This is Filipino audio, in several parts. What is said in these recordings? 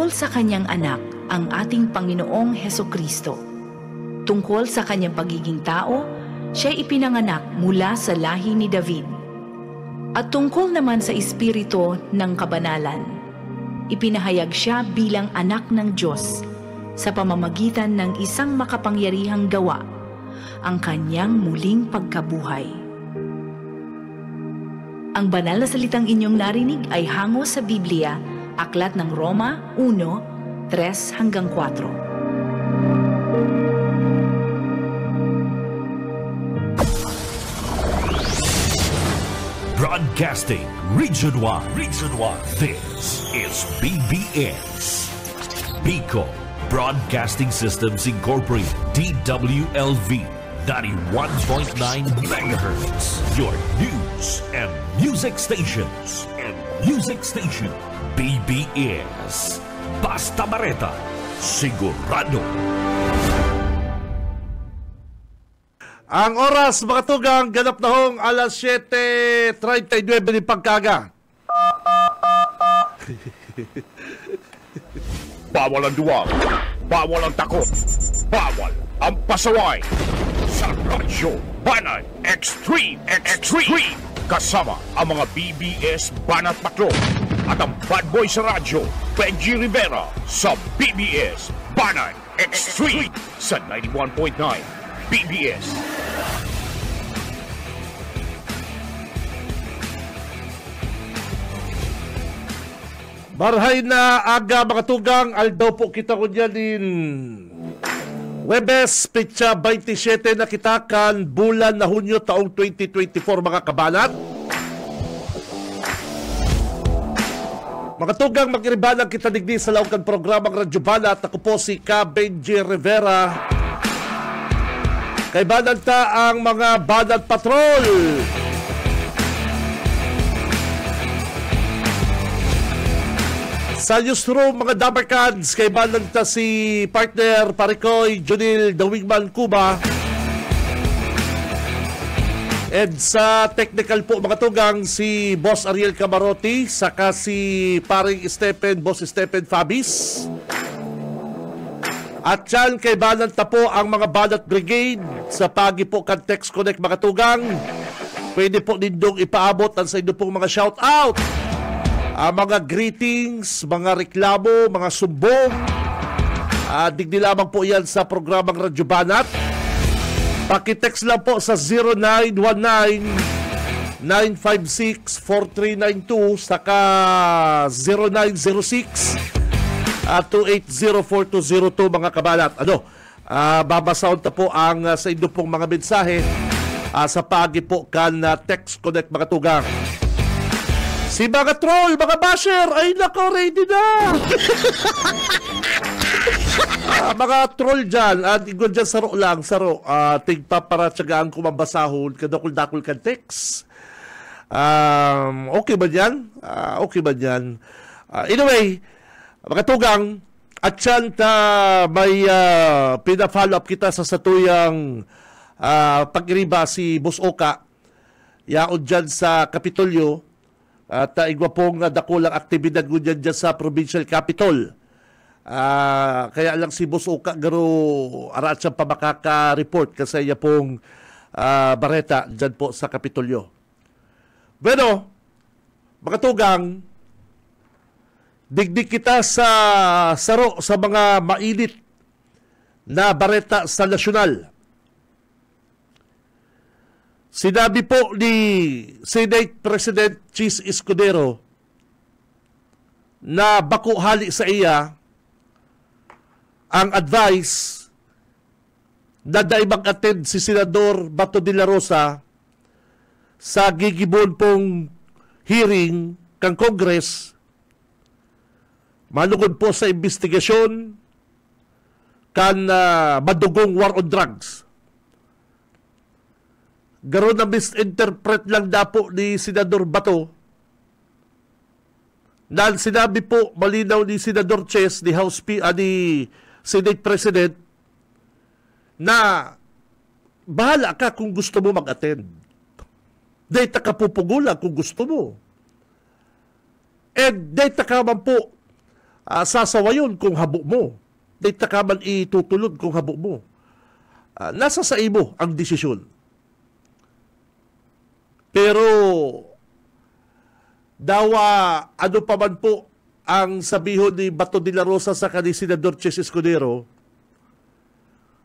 tungkol sa kanyang anak, ang ating Panginoong Hesukristo. Tungkol sa kanyang pagiging tao, siya ipinanganak mula sa lahi ni David. At tungkol naman sa espiritu ng kabanalan, ipinahayag siya bilang anak ng Diyos sa pamamagitan ng isang makapangyarihang gawa, ang kanyang muling pagkabuhay. Ang banal na salitang inyong narinig ay hango sa Biblia, Aklat ng Roma 1:3-4. Broadcasting Region 1. This is BBS. Bicol Broadcasting Systems Incorporated. DWLV 91.9 MHz. Your news and music stations. BBS. Basta Bareta. Sigurado. Ang oras, mga tugang, ganap na hong alas 7:39 ni pagkaga. Bawal ang duwag, bawal ang takot, bawal ang pasaway. Sa Radyo Banat Extreme. Kasama ang mga BBS Banat Patrol at ang bad boy sa radyo, Benji Rivera, sa BBS Banat Extreme sa 91.9 BBS. Barhay na aga, mga tugang, aldaw po kita ko dyan din. Webes, petsa 27 na kitakan, bulan na Hunyo taong 2024, mga kabalat. Mga tugang, mag-iribalang kita digdi sa laukan programang Radyo Banat. Ako po si Benji Rivera. Kay bananta ang mga Banat Patrol. Sa newsroom, mga Dabarkads, kay bananta si partner Parikoy Junil The Wingman Cuba. And sa technical po, mga tugang, si Boss Ariel Camarotti, saka si paring Boss Stephen Fabis. At yan, kay bananta po ang mga Banat Brigade sa pagi po kan Text Connect, mga tugang. Pwede po nindong ipaabot ang sa inyo pong mga shoutout. Mga greetings, mga reklamo, mga sumbong. Digdi lamang po yan sa programang Radyo Banat. Pakitext lang po sa 0919-956-4392 saka 0906-2804202, mga kabalat. Babasound na po ang sa inyo pong mga mensahe sa pagi po kan Text Connect, mga tugang. Si mga troll, mga basher, ay nako, ready na. Mga troll dyan, igol dyan saro lang, tigpa para tsagaan ko mabasahon, kadakul-dakul kan text. Okay ba dyan? Anyway, mga tugang, at yan may pina-follow up kita sa satuyang pag-iriba si Boss Oka, yaon dyan sa Kapitolyo. At igwa pong dakulang aktibidad ko dyan sa provincial capital. Kaya lang si Boss Oka garo arat siyang pa makaka-report kasi iya pong bareta dyan po sa Kapitolyo. Bueno, mga tugang, digdig kita sa saro sa mga mainit na bareta sa nasyonal. Sinabi po ni Senate President Chis Escudero na bako hali sa iya ang advice na daibang attend si Senador Bato de la Rosa sa gigibon pong hearing kang Congress malugod po sa investigasyon kan madugong war on drugs. Garo na misinterpret lang dapo ni Senador Bato na sinabi po malinaw ni Senador Ches, ni Senate President, na bahala ka kung gusto mo mag-attend. Dahil ka pupugula kung gusto mo. And dahil ka man po sasawayon kung habo mo. Dahil takaman itutulod kung habo mo. Nasa sa imo ang desisyon. Pero dawa ano pa man po ang sabihon ni Bato de la Rosa sa kanil Senador Chess Escudero,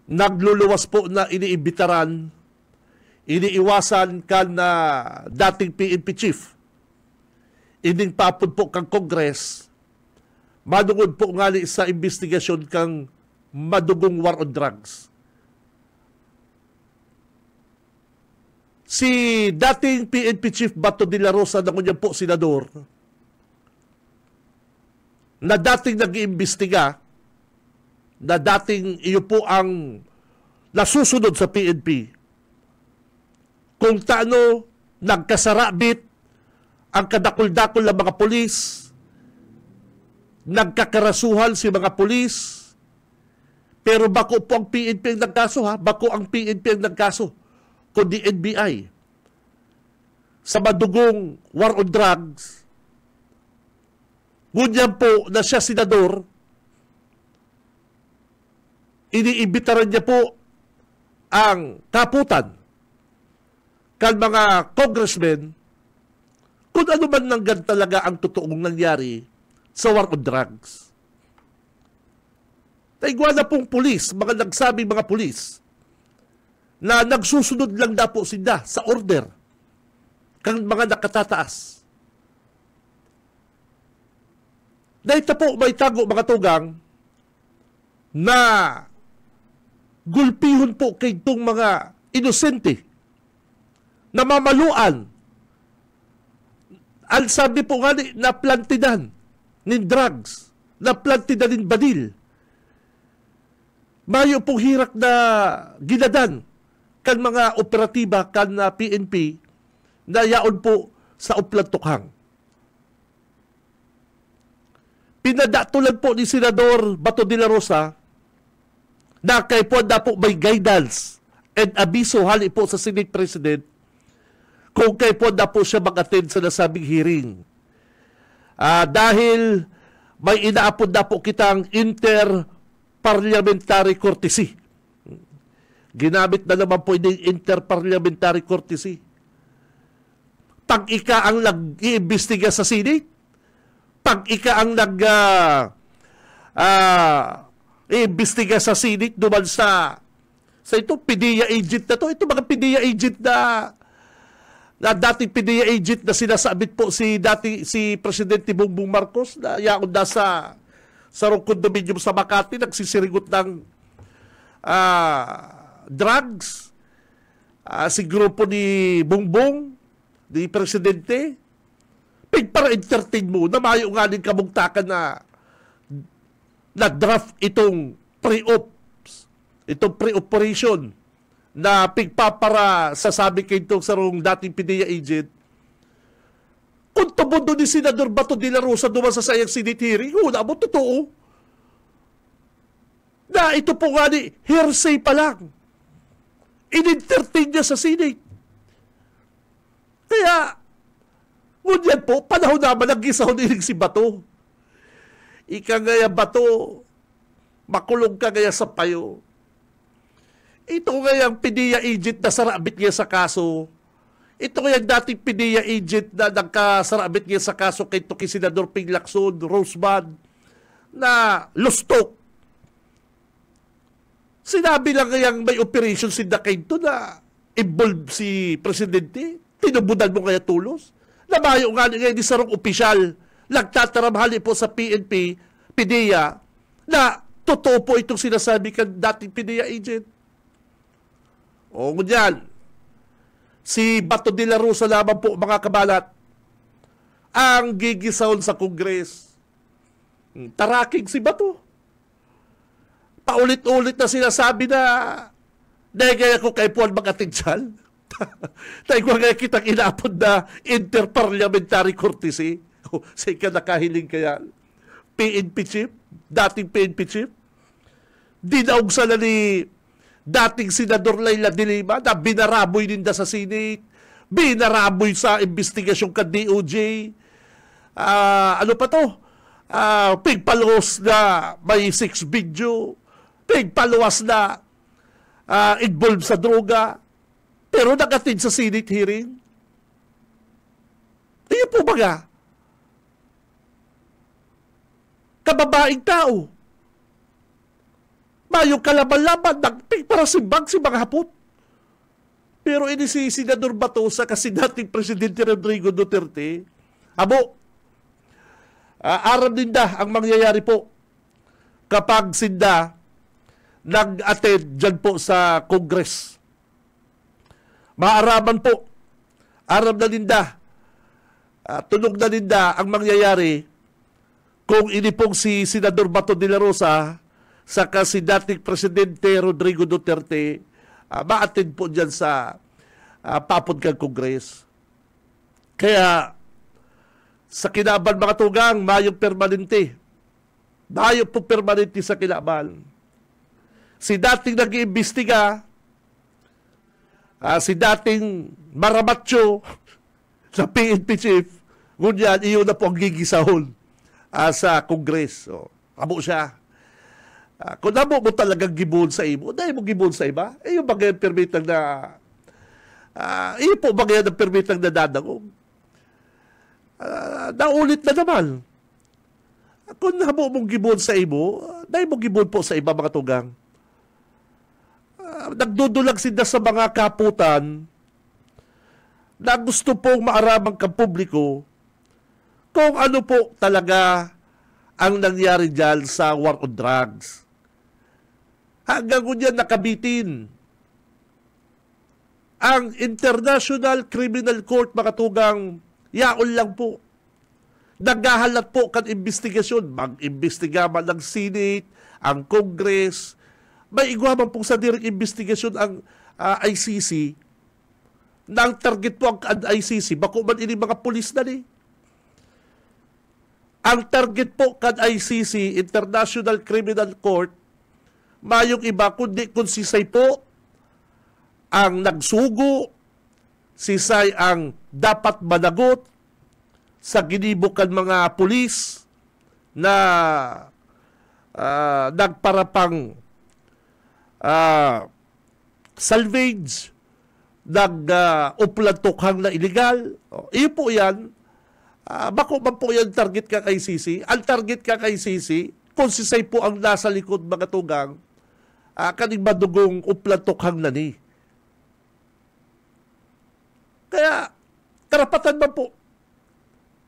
nagluluwas po na iniimbitaran, iniiwasan ka na dating PNP chief, ining papod po kang Congress, madungod po nga sa investigasyon kang madugong war on drugs. Si dating PNP Chief Bato de la Rosa na kunyang po senador, na dating nag-iimbestiga, na dating iyo po ang nasusunod sa PNP, kung taano nagkasarabit ang kadakul-dakul ng mga pulis, nagkakarasuhan si mga pulis, pero bako po ang PNP ang nagkaso ha, bako ang PNP ang nagkaso, kundi NBI. Sa madugong war on drugs, ngunyan po na siya senador, iniimbitaran niya po ang kaputan kan mga congressmen kung ano man nanggan talaga ang totoong nangyari sa war on drugs. Taigwa na pong pulis, mga nagsabing mga pulis, na nagsusunod lang na po sila sa order kang mga nakatataas. Dahil po may tago mga tugang na gulpihon po kay itong mga inosente na mamaluan. Ang sabi po nga na plantidan ng drugs, na plantidan ng badil. Mayo pong hirak na ginadan kan mga operatiba kan na PNP na yaon po sa uplantukhang. Pinadatulan po ni Senador Bato de la Rosa na kay po na po may guidance and abiso hali po sa Senate President kung kay po na po siya mag-attend sa nasabing hearing. Dahil may inaapod na po kitang inter-parliamentary courtesy. Ginamit na naman po yung inter-parliamentary courtesy. Pag ika ang nag-iimbestiga sa Senate, pag ika ang iimbestiga sa Senate duman sa ito, PDEA agent na to. Ito mga PDEA agent na dating PDEA agent na sinasabit po si Presidente Bongbong Marcos na yaon na sa rong condominium sa Makati, nagsisirigot ng drugs. Si grupo ni Bongbong, ni Presidente, para entertain mo na mayo nga din kamugtakan na draft itong pre-operation na pigpapara sasabi kayo itong sarong dating PDEA agent. Kung tubundo ni Senador Bato de la Rosa duman sa sayang Senate hearing, hula mo totoo. Na ito po nga ni hearsay pa lang. In-entertain niya sa Senate. Kaya, ngunyan po, panahon naman nag-isa hunilig si Bato. Ika ngaya Bato, makulong ka ngaya sa payo. Ito ngayang PDEA agent na sarabit niya sa kaso. Ito ngayang dating PDEA agent na nagkasarabit niya sa kaso kay Senador Ping Lacson, Roseman, na lustok. Sinabi lang ngayang may operation si Dakaito na involved si Presidente. Tinubudan mo kaya tulos? Nabayo nga ngayon di sarong opisyal nagtataramhali po sa PNP, PDEA, na totoo po itong sinasabi kang dating PDEA agent. O ngunyan, si Bato de la Rosa lamang po mga kabalat ang gigisahon sa Kongres. Taraking si Bato. Paulit-ulit na sinasabi na nagaya ko kay Puan Magatinsyal. Tayo ko nga kitang inapod na inter-parliamentary courtesy. Say ka nakahiling kaya. PNP chief, dating PNP chief. Dinaog sa ni dating Senador Leila de Lima na binaraboy ninda sa Senate, binaraboy sa investigasyon ka DOJ. Ano pa to? pigpaluwas na may 6 video, pigpaluwas na involved sa droga, pero nag-attend sa Senate hearing. Iyon po baga, kababaing tao, mayong kalaban-laban, para simbang hapot. Pero ini si Senador Batosa kasi dating Presidente Rodrigo Duterte, aram ninda ang mangyayari po kapag sinda nag-attend dyan po sa Congress. Maaraman po, aram na ninda, tunog na ninda ang mangyayari kung ini pong si Senador Bato de la Rosa saka si dating Presidente Rodrigo Duterte ma-attend po dyan sa papod kang Congress. Kaya sa kinaban mga tugang, mayong permanente. Mayo po permanente sa kinaban. Si dating nag-iimbestiga, si dating Maramatyo sa PNP chief, ngunyan, iyon na po ang gigisahon sa Congress. So, amo siya. Kung namo mo talagang gibon sa imo, dahil mo gibon sa iba, yung bagay permitang na, iyo po bagay ang permitang na dadangog. Naulit na naman. Kung namo mong gibon sa imo, dahil mo gibon po sa iba mga tugang. Nagdudulag sila sa mga kaputan na gusto pong maaramang kang publiko kung ano po talaga ang nangyari dyan sa war on drugs. Hanggang kunyan nakabitin ang International Criminal Court, mga tugang, yaon lang po. Naghahalat po kan investigasyon. Mag-imbestiga man ng Senate, ang Congress. May igwaman po sa direct investigasyon ang ICC. Na ang target po ang ICC, bako man ini mga pulis na ni. Ang target po kan ICC, International Criminal Court, mayong iba kundi kung sisay po ang nagsugo, sisay ang dapat managot sa ginibukan mga pulis na nagparapang salvage, uplantokhang na illegal. Iyo po yan. Bako man po yan target kang ICC. Ang target kang ICC, kung sisay po ang nasa likod mga tugang, kaning madugong uplantokhang na ni. Kaya, karapatan man po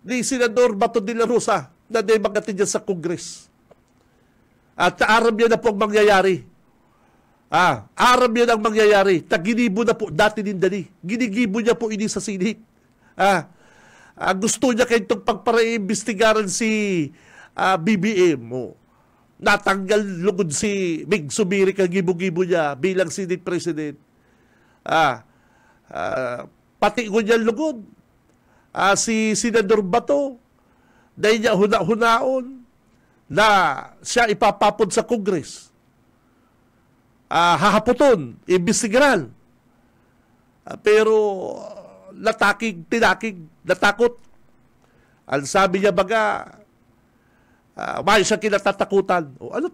ni Senador Bato de la Rosa na di magatin dyan sa Congress. At aram yan na po ang mangyayari. Aram yan ang mangyayari. Ginibo na po dati nindali. Ginigibo niya po ini sa Senate. Gusto niya kayo itong pagpara-imbestigaran si BBM. Natanggal lugod si Mig Subiri kang gibo-gibo niya bilang Senate President. Pati ko niya lugod. Si Senador Bato, dahil niya hunaon na siya ipapapod sa Congress. Hahaputon, imbestigaran. Pero natakot. Ang sabi niya baga, may siya kinatatakutan. Ano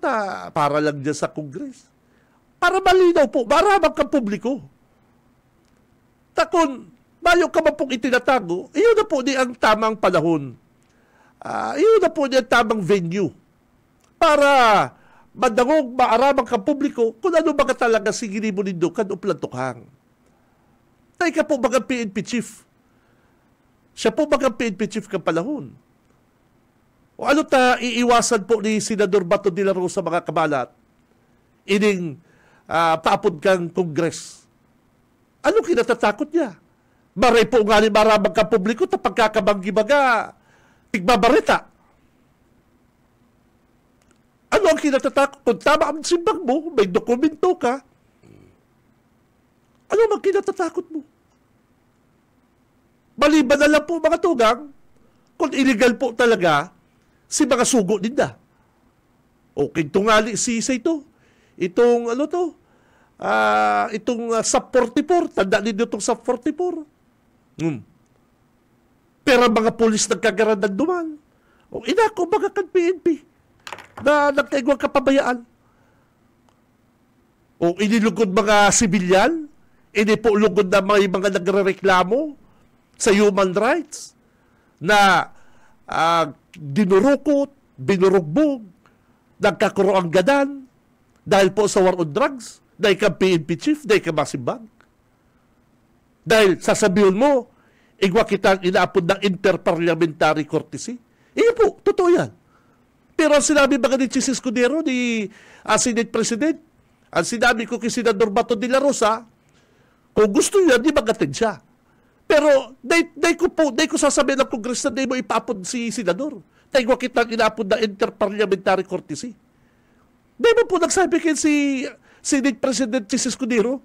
para lang dyan sa Congress? Para malinaw po, maramang kang publiko. Takon, mayo ka man pong itinatago, iyon na po di ang tamang panahon. Iyon na po di ang tamang venue. Para madangog, maaramang kang publiko, kung ano baga talaga sigiri mo nindo, kan uplantokhang. Tay ka po bagang PNP chief. Siya po bagang PNP chief kang panahon. O ano iiwasan po ni Senador Bato de la Rosa mga kabalat? Ining paapod kang Congress. Ano kinatatakot niya? Maray po nga ni maramang kang publiko ta pagkakabanggi baga tigbabarita. Ano ang kinatatakot? Kung tama ang simbang mo, may dokumento ka, ano ang kinatatakot mo? Maliban na lang po mga tugang, kung illegal po talaga, si mga sugo ninda. Okay, tungali si isa ito. Itong ano to? Itong SAP 44. Tanda ninyo itong SAP 44. Pero mga polis nagkagaran ng duman. O inako mga kan PNP na nagkaigwang kapabayaan. O inilugod mga sibilyan, inipulugod na mga nagrereklamo sa human rights na dinurukot, binurugbog, nagkakuroang gadan dahil po sa war on drugs, dahil ka PNP chief, dahil ka masimbang. Dahil sasabihin mo, igwa kitang inaapod ng interparliamentary courtesy. Iyon po, totoo yan. Pero ang sinabi ba ni Chis Escudero, ni Senate President, ang sinabi ko kay Senador Bato de la Rosa, kung gusto niya, di magatin siya. Pero, day ko sasabihin ng Congress na di mo ipaapod si Senador. Dahil ko kitang inaapod na interparliamentary courtesy. Di mo po nagsabi kay si Senate President Chis Escudero.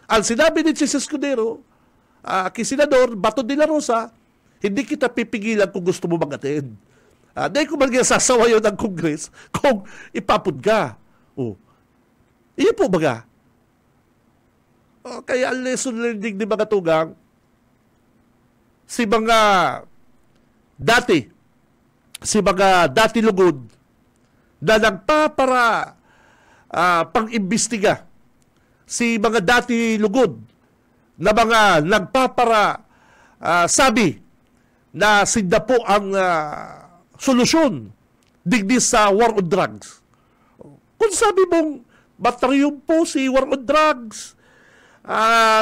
Ang sinabi ni Chis Escudero, kay Senador Bato de la Rosa, hindi kita pipigilan kung gusto mo magatin. Dahil ko man sasawayo ng Congress kung ipapod ka. Iyon po baga. Kaya ang lesson learning ni mga tugang, si mga dati lugod na nagpapara pang-imbestiga, si mga dati lugod na mga nagpapara sabi na sinda po ang solusyon digdi sa war on drugs. Kung sabi mong bataryon po si war on drugs,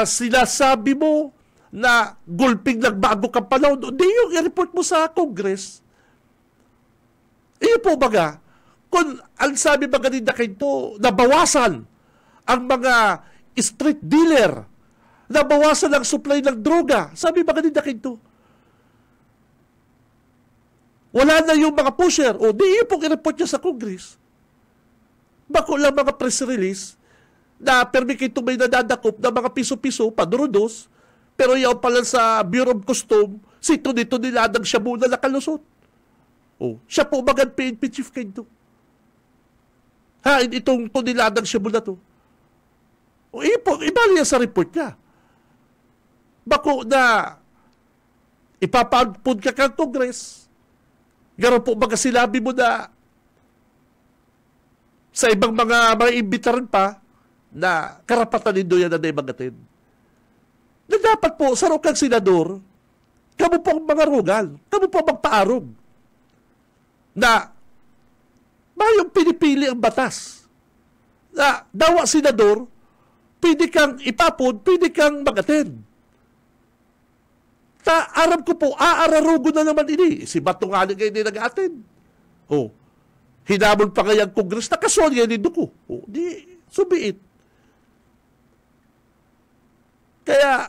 sinasabi mo na gulping nagbago kang panahon, di yung i-report mo sa Congress. Iyo po baga, kung ang sabi baga ni Dakinto, nabawasan ang mga street dealer, nabawasan ang supply ng droga, sabi baga ni Dakinto, wala na yung mga pusher, o di iyo pong i-report niya sa Congress. Bako lang mga press release na permikito may nadadakop na mga piso-piso, padurudos, pero yaw pala sa Bureau of Custom, sito dito niladang siya muna nakalusot. Siya po bagan PNP chief kayo to. Itong niladang siya muna to. Iba niya sa report niya. Bako na ipapagpod ka kang Congress, gano'n po baga silabi mo na sa ibang mga imbitaran pa na karapatan nindo yan na naimagatin. Na dapat po, sa rokang senador, kamo po ang mga rugal, kamo po magpaarog na mayong pinipili ang batas. Na dawa senador, pwede kang ipapod, pwede kang magatin. Aram ko po, aararugo na naman ini. Si Bato nga ngayon hindi nag-atin. Hinamon pa kayang Congress na kasolya ni Duko. Di, subiit. Kaya,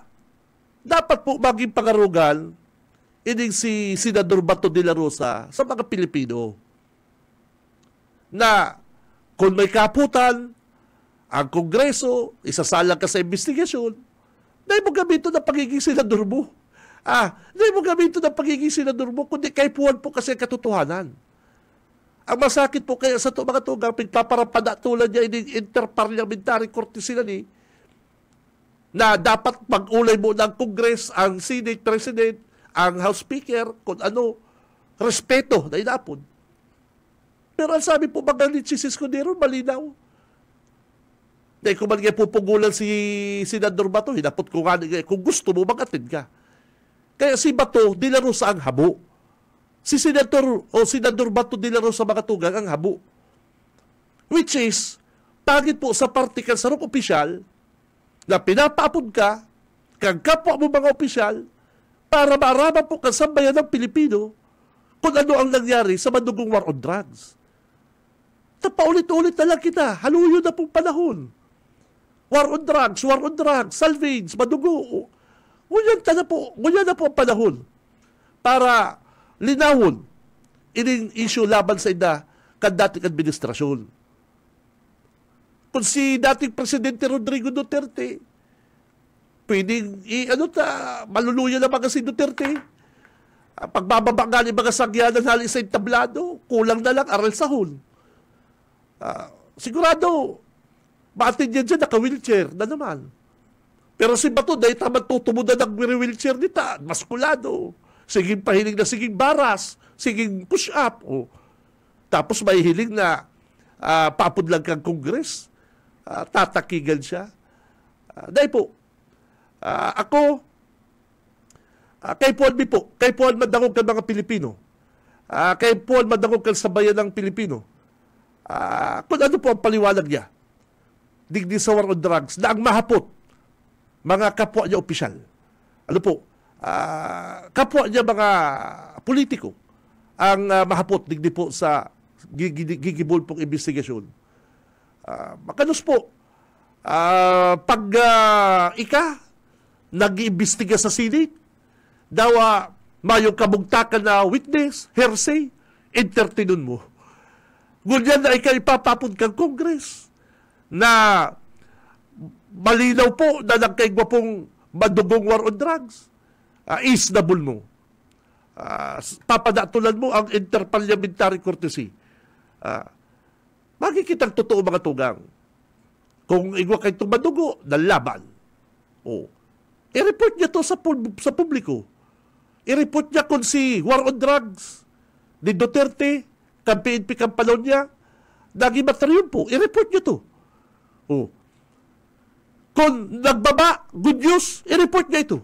dapat po maging pangarugal ining si Senador Bato de la Rosa sa mga Pilipino na kung may kaputan, ang Kongreso, isasalang ka sa investigasyon, dahil mo gamito na pagiging senador mo. Dahil mo gamito na pagiging senador mo, kundi kaipuan po kasi katotohanan. Ang masakit po kaya sa mga tugang, pagpaparapada tulad niya in interparliamentary courtesy na dapat mag-ulay mo ng Congress, ang Senate President, ang House Speaker, kung ano, respeto na inapon. Pero ang sabi po mga ni Chis Escudero, malinaw. Dahil kung man pupugulan si Senador Bato, hinapot ko nga kung gusto mo, mag-attend ka. Kaya si Bato, di laro sa ang habo. Si Senador Bato de la Rosa mga tugang ang habo. Which is, pagit po sa partikan sa rong opisyal na pinapaapod ka, kang kapwa mo mga opisyal, para maaraman po kasambayan ng Pilipino kung ano ang nangyari sa madugong war on drugs. Paulit-ulit na lang kita, haluyo na pong panahon. War on drugs, salvage, madugo. Ngunyan na po ang panahon para linawon ining issue laban sa ida kan dating administrasyon. Kung si dating Presidente Rodrigo Duterte, pwedeng maluluya na mga si Duterte. Pagbababa nga ni mga sagyanan halin sa entablado, kulang na lang aral sahon. Sigurado, batid yan dyan, naka-wheelchair na naman. Pero si Bato, dahil tamang tutumod na ng wheelchair nita, maskulado. Siging pahiling na siging baras, Sige, push up. Tapos may hiling na papudlang kang Congress. Tatakigan siya. Dahil po, ako, kay Paul madangog ka mga Pilipino. Kay Paul madangog ka sa bayan ng Pilipino. Kung ano po ang paliwanag niya, digdi sa war on drugs, na ang mahapot, mga kapwa niya opisyal. Ano po, kapwa niya mga politiko, ang mahapot, digdi po sa gigibol pong investigasyon. Makanos po, pag nag-iimbestiga sa Senate, daw mayong kabugtakan na witness, hearsay, entertainon mo. Ngunyan na ipapapod kang Congress na malinaw po na nagkaigwa pong madugong war on drugs. Isnabul mo. Papadatulan mo ang interparliamentary courtesy. Makikitang totoo mga tugang. Kung igwa kayo itong madugo, nalaban. I-report niya to sa publiko. I-report niya kung si war on drugs ni Duterte, kang PNP kampalon niya, naging matriumpo. I-report niya to. Kung nagbaba, good news, i-report niya ito.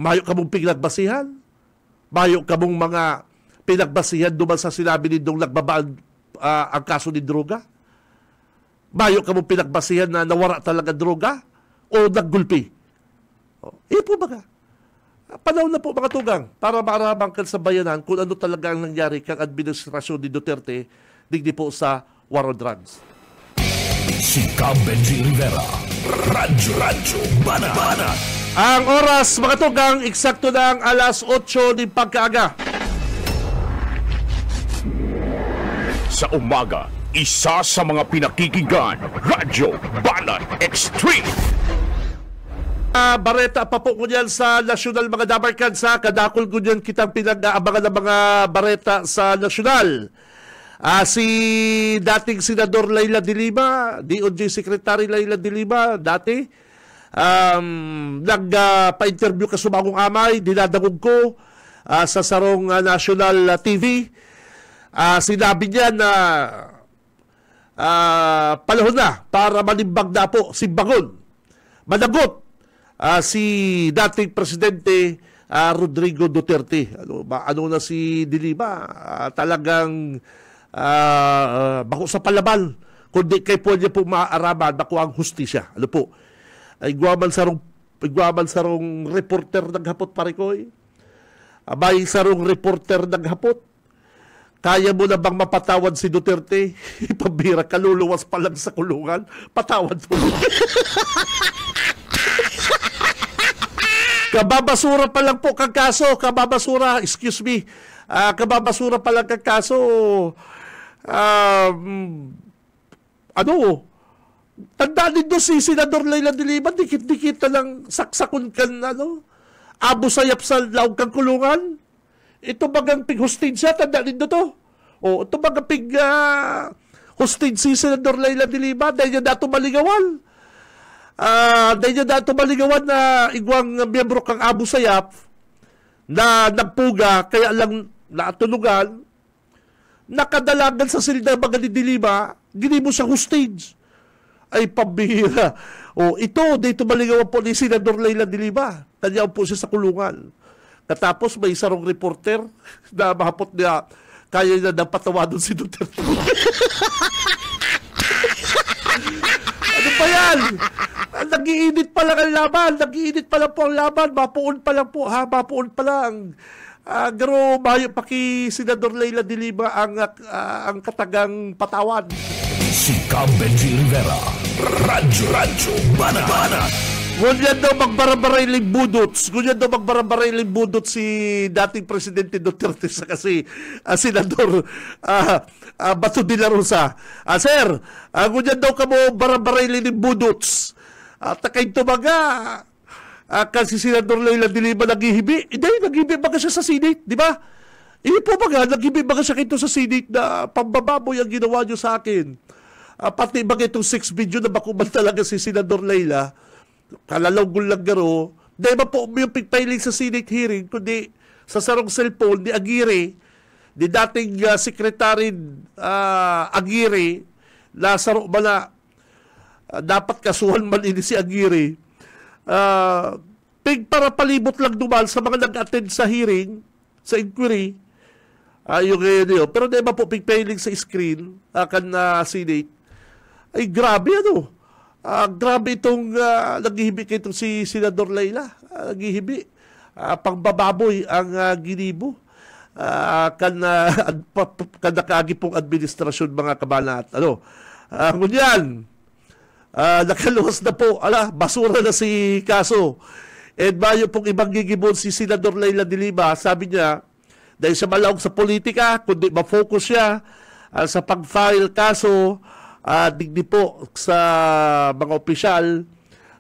Mayo ka mong pinagbasihan? Mayo ka mong mga pinagbasihan duman sa sinabi nitong nagbaba ang kaso ni droga? Mayo ka mong pinagbasihan na nawara talaga droga? O naggulpi? Po baga? Panahon na po mga tugang para maarabang ka sa bayanan kung ano talaga ang nangyari kang administrasyon ni Duterte digdi po sa war on drugs. Si Benji Rivera, Radyo Banat. Ang oras mga tugang, eksakto ng alas 8 ng pagkaaga. Sa umaga, isa sa mga pinakikinggan, Radyo Banat Extreme. Bareta pa po ko yan sa nasyonal mga dabarkan sa kadakol ko yan kitang pinag-aabangan ng mga bareta sa nasyonal. Si dating Senador Leila de Lima, DOJ Secretary Leila de Lima, dati, nagpa-interview ka sumagong amay, dinadagog ko sa sarong national TV. Sinabi niya na panahon na para manimbag na po si Bangon. Managot si dating Presidente Rodrigo Duterte. Ano na si de Lima? Talagang bako sa palaban. Kundi kay po niya po maaaraman bako ang hustisya. Ano po? Igwaman sarong reporter naghapot parikoy. Abay sarong reporter naghapot. Kaya mo na bang mapatawad si Duterte? Pabira, kaluluwas pa lang sa kulungan. Patawad mo. Kababasura pa lang po kang kaso. Kababasura, excuse me. Kababasura pa lang kang kaso. Tandaan din doon si Senador Leila de Lima, dikit-dikit na lang saksakon kan, abo sayap sa laog kang kulungan. Ito bagang pig-hostage siya, tandaan din doon to. Ito bagang pig-hostage si Senador Leila de Lima, dahil niya dato maligawan. Dahil niya dato maligawan na igwang miyembro kang abo sayap na nagpuga, kaya lang natulugan, nakadalagan sa silda baga ni de Lima, gini mo siya hostage. Ay, pambihira. Ito, dito maligawan po ni Senador Leila de Lima. Tanyaw po siya sa kulungan. Katapos may sarong reporter na mahapot niya, kaya niya nang patawadon si Duterte. Ano pa yan? Nag-iinit pa lang ang laban. Nag-iinit pa lang po ang laban. Mapuon pa lang po. Mapuon pa lang. Garo, mayo pa kay Senador Leila de Lima ang katagang patawan. Si Benji Rivera, Radyo Banat. Ngunyan daw magbarabaray limbudots. Ngunyan daw magbarabaray limbudots si dating Presidente Duterte sa kasi Senador Bato de la Rosa. Sir, ngunyan daw ka mo barabaray limbudots. Takay tumaga. Kasi Senador Leila de Lima naghihibi. Hindi, naghihibi baga siya sa Senate, di ba? Hindi po baga, naghihibi baga siya kito sa Senate na pambababoy ang ginawa niyo sa akin. Pati baga itong 6 video na bakuman talaga si Senador Leila. Kalalaw gulang garo, dahil ba po yung pigpiling sa Senate hearing, kundi sa sarong cellphone ni Aguirre, ni dating Secretary Aguirre, na saro ba na dapat kasuhan man ini si Aguirre, para palibot lang dumal sa mga nag-attend sa hearing, sa inquiry, yung ngayon yun. Pero di ba po pigpailing sa screen, akan na Senate, ay grabe ano. Grabe itong naghihibi itong si Senador Leila. Naghihibi. Pangbababoy ang ginibo. Kan nakaagi pong administrasyon mga kabanat. Ano? Ngunyan, nakaluwas na po. Basura na si Kaso. And bayo pong ibang gigibon si Senador Leila de Lima, sabi niya, dahil siya malawag sa politika, kundi ma-focus siya sa pag-file kaso, digdi po sa mga opisyal,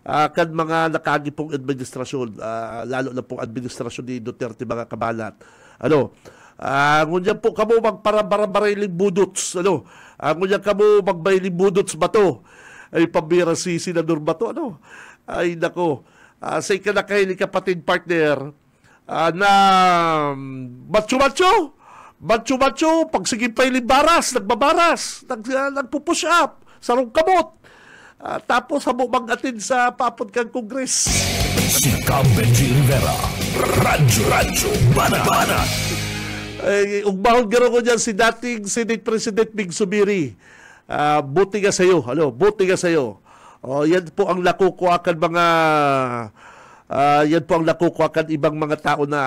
kan mga nakagi pong administrasyon, lalo na pong administrasyon ni Duterte, mga kabalat. Ngunyan po kamo magparabarabarailing budots. Ngunyan kamo magbayling budots bato. Ay pambira si Senador Bato. Ay nako. Sa ikanakahiling kapatid partner, na macho-macho, pag sige pa baras, nagbabaras, nagpupush up, sarong kamot. Tapos hamo mag-attend sa papod kang Kongres. Si Benji Rivera, Radyo Banat. Ugmahon garo ko dyan si dating Senate President Big Subiri. Buti nga sa'yo. Buti nga sa'yo. Yan po ang nakukuhakan mga ibang mga tao na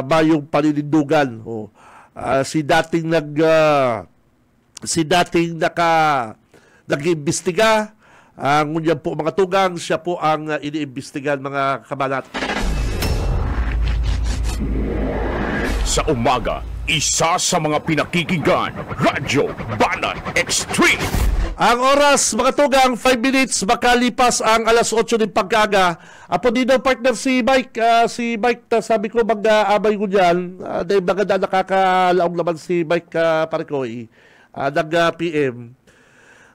bayong paninindugan. Si dating nag-iimbestiga, ngunyan po mga tugang, siya po ang iniimbestigan, mga kabalat. Sa umaga, isa sa mga pinakikinggan, Radyo Banat Extreme. Ang oras, mga tugang, 5 minutes, makalipas ang alas 8 ng pagkaga. Apo dito, partner, si Mike. Sabi ko, mag-abay ko dyan. Dahil maganda nakakalaong naman si Mike Parikoy. Nag-PM.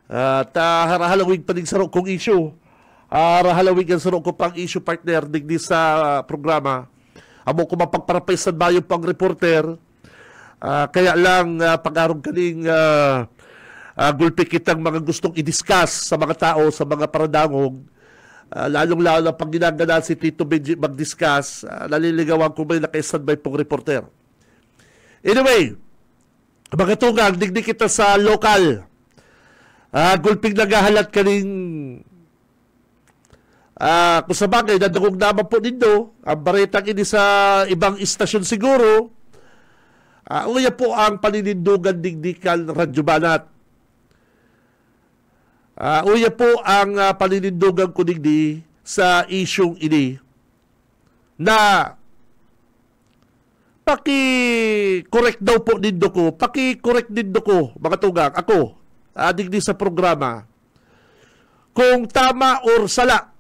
Harahalawig pa din sa kong issue. Harahalawig ang sa kong pang issue, partner, digdi sa programa. Amo ko mapagparapesan ba yung pang reporter. Kaya lang, pag-arong kaning... gulpi kitang mga gustong i-discuss sa mga tao, sa mga paradangog, lalong-lalo pag ginagana si Tito Benji mag-discuss, naliligawan ko may naka-standby pong reporter. Anyway, mga tugang, digdi kita sa lokal. Gulping nagahalat kaning kung sa bagay, nadagog naman po ninyo, ang baretang ini sa ibang istasyon siguro, uya po ang paninindugan digdikan Radyo Banat. Uya po ang paninindugan ko digdi sa isyong ini na paki-correct daw po nindo ko, paki-correct nindo ko, mga tugang, ako, digdi sa programa, kung tama or sala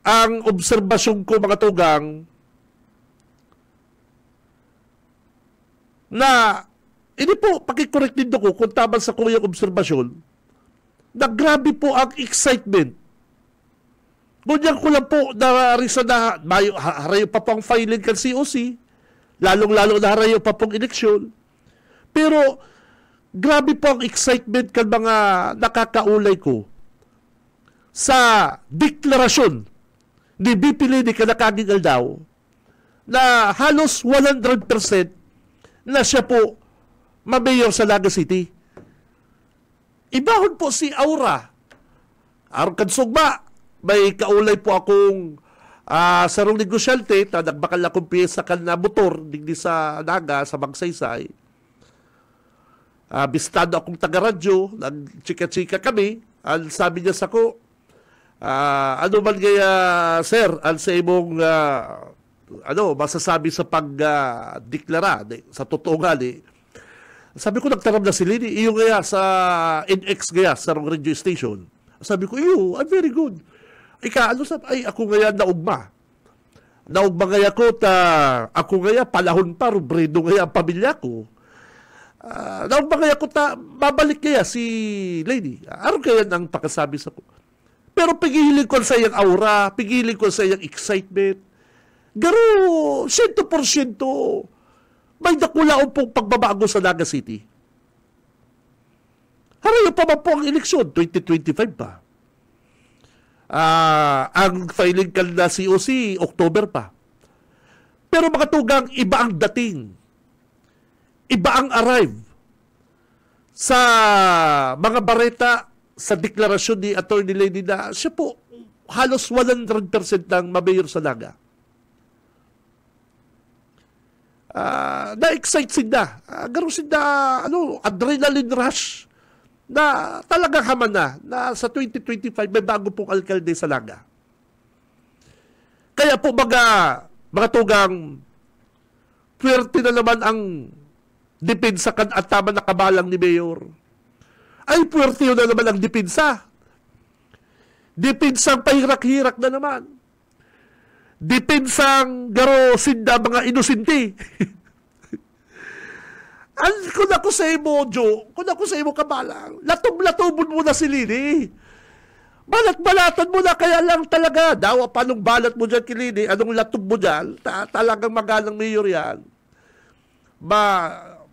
ang obserbasyon ko, mga tugang, na hindi po, paki-correct nindo ko kung tama sa kuyang obserbasyon, na grabe po ang excitement. Ngunyan ko lang po na risa na harayo pa pang filing kan COC, lalong-lalo na harayo pa pong eleksyon. Pero grabe po ang excitement kan mga nakakaulay ko sa deklarasyon ni BP Leni Kanakaging Aldaw na halos 100% na siya po mamayor sa Naga City. Ibahon po si Aura. Aron kansugba, may kaulay po akong sarong negosyante na nagbakal akong piyesa kan na motor digdi sa Naga, sa Magsaysay. Bistado akong taga-radyo, nag-chika-chika kami. Ang sabi niya sa ko, ano man kaya, sir, ang sa imong masasabi sa pag-deklara sa totoo nga sabi ko, nagtarap na si Lini, iyo gaya sa NX gaya, sa radio station. Sabi ko, iyo, I'm very good. Ako gaya naugma. Naugma gaya ko, ako gaya, palahon pa, rubredo gaya ang pamilya ko. Naugma gaya ko, babalik gaya si Lini. Araw kaya ang pakasabi sa ko. Pero pigiling ko sa iyang aura, pigiling ko sa iyang excitement, Garo, 100% may dakulaon pong pagbabago sa Naga City. Harayo pa ba po ang eleksyon? 2025 pa. Ang filing na COC, October pa. Pero mga tugang, iba ang dating. Iba ang arrive sa mga bareta sa deklarasyon ni Atty. Lady na siya po halos 100% ng mayor sa Naga. Na-excite sila. Garo sila, adrenaline rush na talagang haman na sa 2025 may bago pong alkalde sa Naga. Kaya po mga tugang, puwerte na naman ang depensa at tama na kabalang ni Mayor. Ay, puwerte na naman ang depensa. Depensang pahirak-hirak na naman. Depensang garo sinda mga inosente. Kung ako sa imo, Jo, kung ako sa imo kabalang, latob-latobon mo na si Lini. Balat-balatan mo na, kaya lang talaga. Daw, panong balat mo dyan kilini, anong latob mo dyan, talagang magalang mayor yan.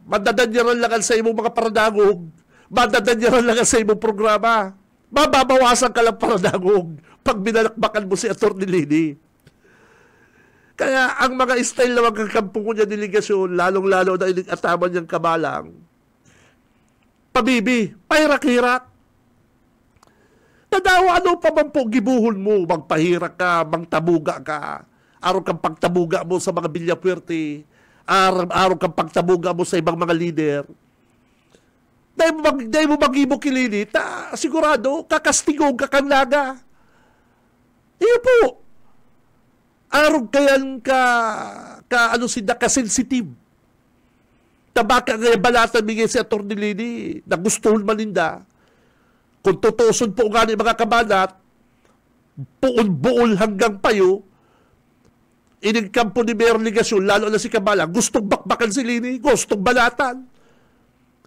Madadanyaran lang sa imong mga paradagog. Madadanyaran lang sa imong programa. Mababawasan ka lang paradagog pag binalakbakan mo si Atty. Lini. Kaya ang mga style na magkakampong ko niya delegasyon, lalong-lalo na inataman niyang kabalang, pabibi, pahirak-hirak. Nadawa, ano pa man po gibuhon mo? Magpahirak ka, mangtabuga ka. Araw kang pagtabuga mo sa mga Villapuerte. Araw kang pagtabuga mo sa ibang mga leader. Dahil mo mag-ibo kilini, sigurado, kakastigog ka kang Naga. Iyo po. Araw kayan ka-sensitive. Tabaka nga balatan bigay si Atty. Lini na gustuhon maninda. Kung tutuson po nga ni mga kabanat, buol-buol hanggang payo, inigkampo ni Mayor Ligasyon, lalo na si Kabala, gustong bakbakan si Lini, gustong balatan.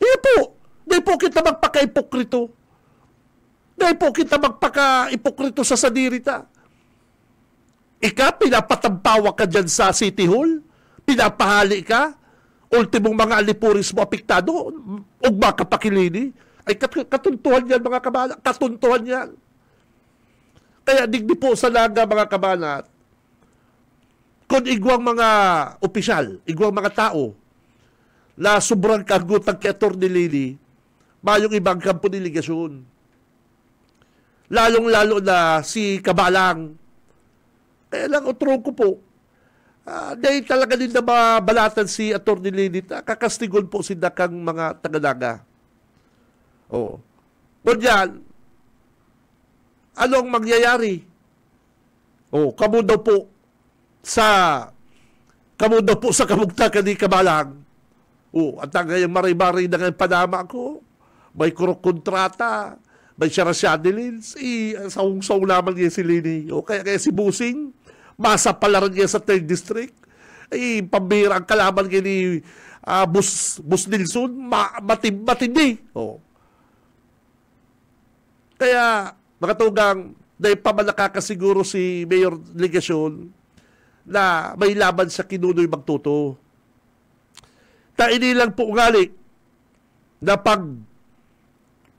Iyo po. Dahil po kita magpaka-ipokrito. Dahil po kita magpaka-ipokrito sa sadirita. Pinapatampawa ka dyan sa City Hall? Pinapahali ka? Ultimong mga alipuris mo apektado? Ugma ka pakilini? Ay katuntuhan yan mga kabanat. Katuntuhan yan. Kaya digdi po sa Naga mga kabanat, kung igwang mga opisyal, igwang mga tao, na sobrang kagutang kay Atty. Lini, mayong ibang kampo delegasyon. Lalong-lalo na si Kabalang. Kaya lang, utro ko po, dahil talaga din na mabalatan si Atty. Lini, kakastigon po si dakang mga taga-Naga. O yan, anong mangyayari? Kamo daw po sa kamugtakan ni Kabalang. At ngayong maray-maray na ngayong panama ko, may kontrata, may siyara-syadelins, saung-saung naman niya si Lini. Kaya si Busing, masa pala rin niya sa 3rd District. Pambira ang kalaban niya ni Bus Nilson, matindi. Kaya, mga tugang, dahil pa man nakakasiguro si Mayor Ligasyon na may laban sa Kinunoy Magtuto. Inilang po ngali na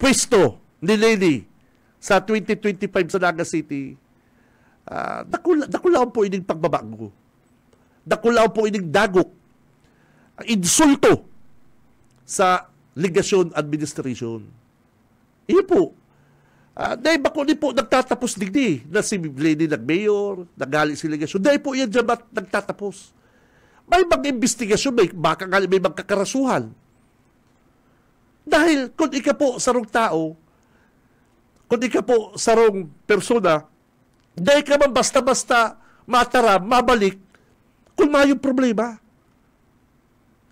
pwesto ni Lini sa 2025 sa Naga City, dakulaw po ining pagbabago. Dakulaw po ining dagok. Insulto sa Ligasyon Administration. Iyo po. Dahil bako din po nagtatapos digdi na si Lini nag-mayor, nagali si Ligasyon. Dahil po yan dyan nagtatapos. May mag-investigasyon, baka nga may magkakarasuhan. Dahil kung ika po sarong tao, kung ika po sarong persona, dahil ka man basta-basta matara, mabalik, kung mayong problema.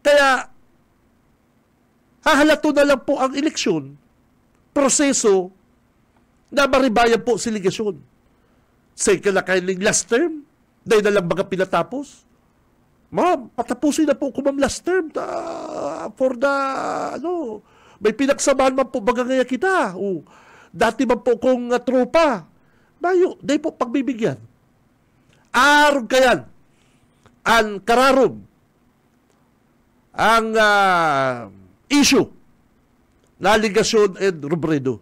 Kaya, hahalato na lang po ang eleksyon, proseso, na maribayan po si Ligasyon. Say ka na kailing last term, dahil na lang baga pinatapos. Ma'am, patapusin na po ko ma'am last term for the, may pinagsamahan man po baga ngaya kita. Dati man po kong tropa. Dahil po pagbibigyan. Araw kayan. ang kararom ang issue na ligasyon and rubredo.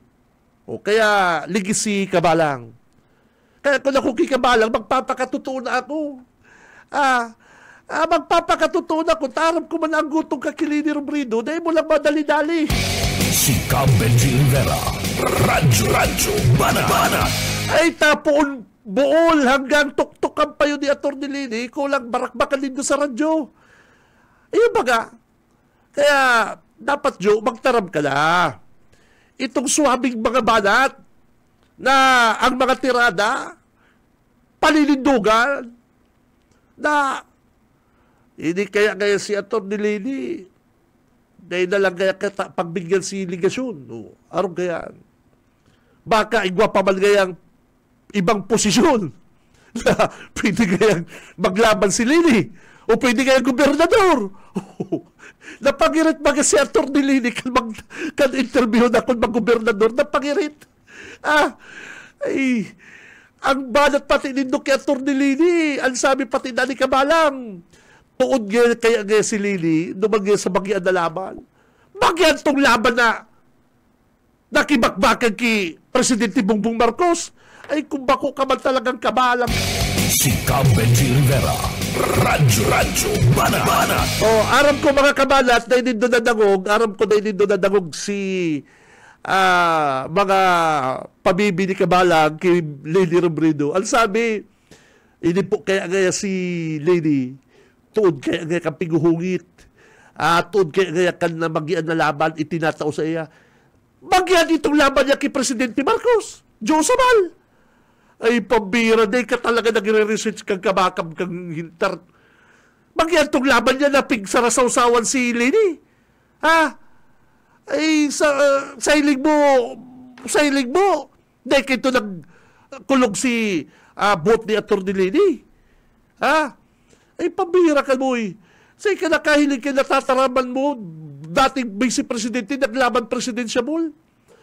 O kaya legacy kabalang. Kaya kung ako kikabalang, magpapakatotoo na ako. Magpapakatotoo na ako. Tarap ko man ang gutong kakilini rubredo, dahil mo lang madali-dali. Si Cam Benji Rivera, Radyo Banat. Ay tapoon buol hanggang tuktukan pa yun ni Atty. Lini, kulang barakbakan din doon sa radyo. Ayun baga. Kaya dapat, Joe, magtaram ka na. Itong suwabing mga banat na ang mga tirada paninindugan na hindi kaya si Atty. Lini dahil na lang kaya pagbigyan si ligasyon. Arong kaya baka igwa pa man gayang ibang posisyon na pwede kayang maglaban si Lini o pwede kayang gobernador. Napangirit mga si Atty. Lini kan interview na kung mag-gobernador, napangirit. Ang banat pati nindo kay Atty. Lini, ang sabi pati na ni Kabalang, tuod kaya si Lini, dumagyan sa bagyan na laban. Bagyan tong laban na nakibakbakan ki Presidente Bongbong Marcos, ay kung bako ka man talagang Kabalang. Si Cam Benji Rivera, Radyo Banat. Aram ko mga kabalat na inindo na dangog, si mga pabibi ni Kabalang kay Leni Robredo. Ang sabi, hindi po kaya si Leni, tuod kaya kang piguhungit, tuod kaya kan na magian na laban, itinatao sa iya. Magian itong laban niya kay Presidente Marcos, Josabal. Ay, pambira, di ka talaga nagre-research kang kabakam kang hintar. Bagyan itong laban niya na pigsarasaw-sawan si Leni. Ay, sailing mo. Dahil kito nagkulog si bot ni Atty. Leni. Ay, pambira ka mo eh. Say ka nakahilig ka natataraman mo, dating Vice Presidente, naglaban presidensyabol.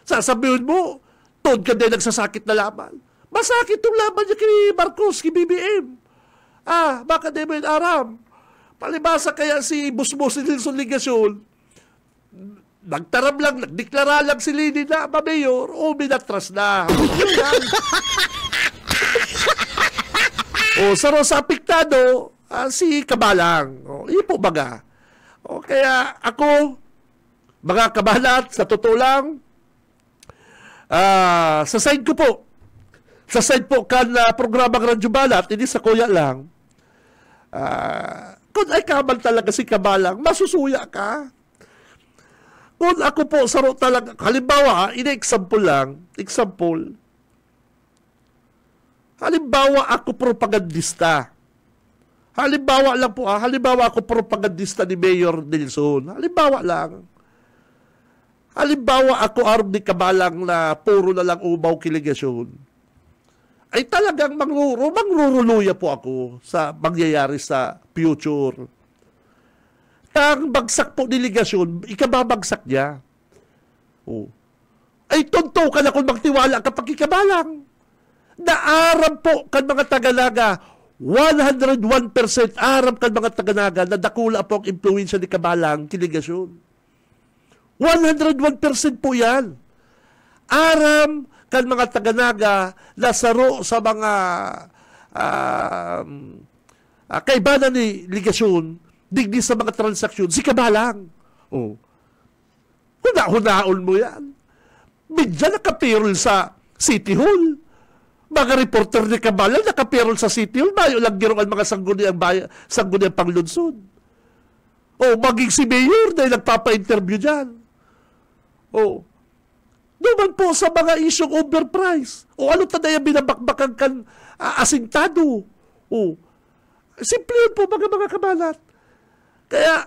Sasabihin mo, toon ka din nagsasakit na laban. Masakit itong laban niya kay Marcos, kay BBM. Baka di mo yung aram. Palibasa kaya si Busbos si Nelson Ligasyon, nagtaram lang, nagdeklara lang si Lini na mayor, minatras na. Sa Rosa apektado, si Kabalang. Ipo baga. Kaya ako, mga kabalat, sa totoo lang, sa side ko po, sa side po kan programang Radyo Banat, hindi sa kuya lang, kung ay kaman talaga si Kabalang, masusuya ka. Kung ako po, saro talaga, halimbawa, ini-example lang, halimbawa ako propagandista. Halimbawa lang po, halimbawa ako propagandista ni Mayor Nelson. Halimbawa lang. Halimbawa ako arm ni Kabalang na puro na lang umaw kiligasyon. Ay talagang mangruruluya po ako sa mangyayari sa future. Ang bagsak po ni ligasyon, ikababagsak niya. Ay tonto ka na kung magtiwala kapag ikabalang. Naaram po kan mga Taganaga, 101% aram kan mga Taganaga na dakula po ang impluensya ni Kabalang kiligasyon. 101% po yan. Aram kan mga Taganaga lasaro sa mga kaibanan ni ligasyon, digdi sa mga transaksyon, si Kabalang. Huna-hunaon mo yan. Bigla nakapirol sa City Hall. Mga reporter ni Kabalang nakapirol sa City Hall. Bayo lang girong ang mga sangguniang panglunsod. Maging si Mayor dahil nagpapa-interview dyan. Duman po sa mga isyong overprice. Ano tadaya binabakbakan kan asintado. Simple yun po mga kabalat. Kaya,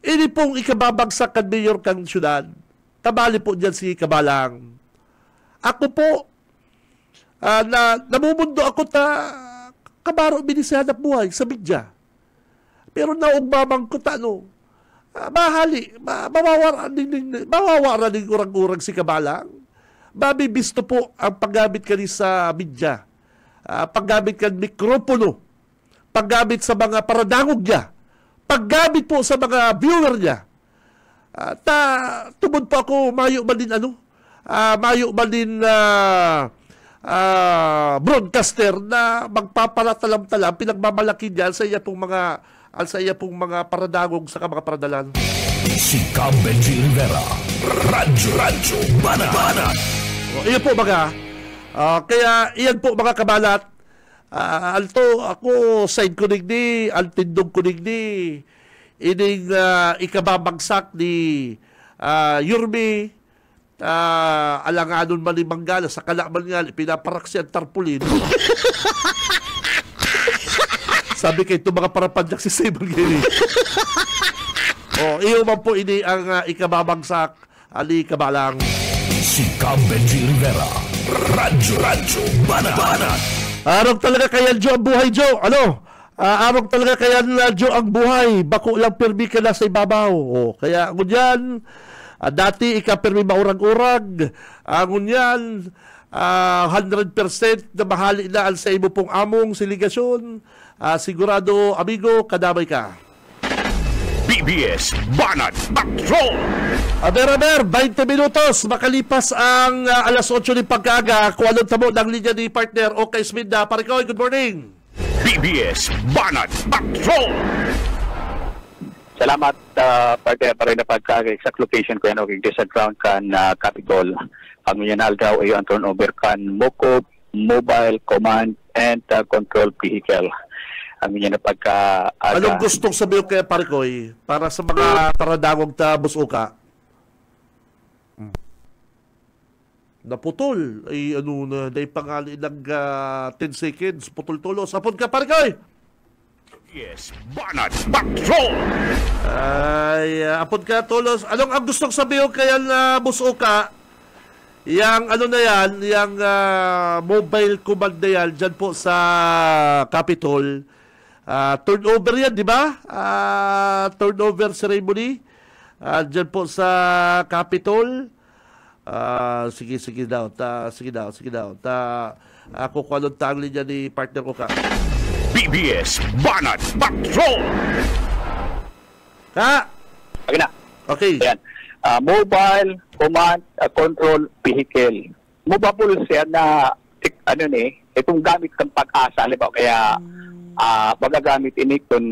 ini pong ikababagsak kan Mayor kang syudad. Kabali po dyan si Kabalang. Ako po, namumundo ako kabaro binisahanap buhay sa media. Pero naugmamang ko mawawara din urang-urang si Kabalang. Mabibisto po ang paggamit ka sa media. Paggamit ka mikropono. paggamit sa mga paradangog niya, paggamit po sa mga viewer niya. At tubod po ako, mayo man din broadcaster na magpapalatalam-talam, pinagmamalaki niya sa iya pong mga paradangog sa mga paradalan. Si Cam Benji Rivera, Radyo Banat. Iyan po mga, kaya iyan po mga kabalat, alto ako side ko ni, altindog ko ni, ining ikababagsak ni Yurmi, alanganon man ni Manggala, sa kalaman nga, pinaparak siya ang tarpulin. Sabi kayo, itong mga parapadyak si Saber Gini. Iyo man po ini ang ikababagsak, ali kabalang. Si Cam Benji Rivera, Radyo Banat. Arog talaga kaya Jo ang buhay, Jo. Ano? Arog talaga kaya Jo ang buhay. Bako lang permi ka na sa ibabaw. Kaya ngunyan, dati ika-permi maurag-urag. Ngunyan, 100% na mahali na sa imo pong among siligasyon. Sigurado, amigo, kadamay ka. BBS Banat Patrol! Aber, 20 minutos, makalipas ang alas 8 ng pagkaga. Kung anong tamo ng linya ni partner Okay Sminda. Parikoy, good morning! BBS Banat Patrol! Salamat, partner, para na pagkaga. Exact location ko yan, okay, sa ground kan Capitol. Ang yan aldaw ay ang turnover kan MOCO, Mobile Command and Control Vehicle. Ang yan na pagka... Anong gustong sabihin kaya Parikoy para sa mga paradangog ta busuka? Naputol. Ay ano na, dahil pangali ng 10 seconds. Putol-tulo. Sapon ka Parikoy! Yes, Banat Patrol! Ay, apod ka tulos. Anong ang gustong sabihin kaya na busuka? Yang ano na yan, yang mobile command na yan, dyan po sa Capitol. Turnover yan, di ba? Turnover ceremony. Dyan po sa Capitol. Sige daw. Ako kung anong tangli niya ni partner ko ka. BBS Banat Patrol! Okay na. Okay. Ayan. Mobile Command Control Vehicle. Mobile siya na itong gamit ng pag-asa, halimbawa, kaya magagamit ini kung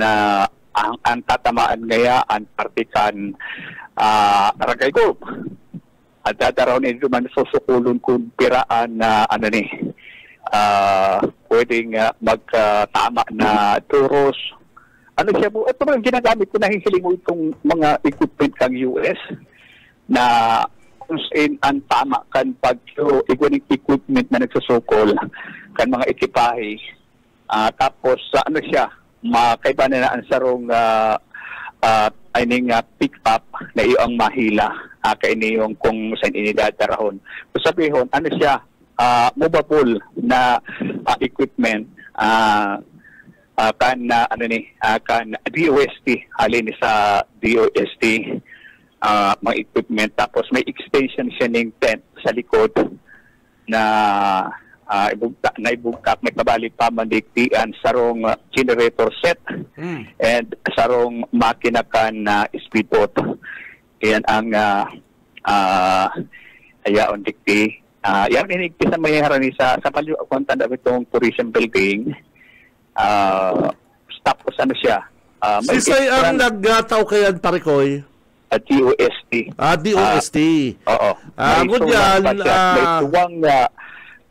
ang tatamaan ngaya ang partikan ragay ko. At dadaraw nito man susukulon kung piraan na pwedeng magtama na turos. Ano siya po? Ito mga ginagamit ko, nahihiling mo itong mga equipment kang US na kung saan ang tama kan equipment na nagsusukol kan mga ekipahe. Tapos ano siya, makaiba na ang sarong pick up na iyong mahila kainiyong kung saan inidadarahon. So sabihin, ano siya, mobile na equipment kan DOST, halin sa DOST mga equipment. Tapos may extension siya ng tent sa likod na ibugtak, may kabalik pa mandiktian sarong generator set and sarong makina kan speedboat. Yan ang ayaon dikti. Yan inigti sa may harani sa palyo kung tanda itong tourism building. Tapos ano siya? Sisay ang nagtaw kayan Parikoy? DOST. DOST. Oo. May tuwang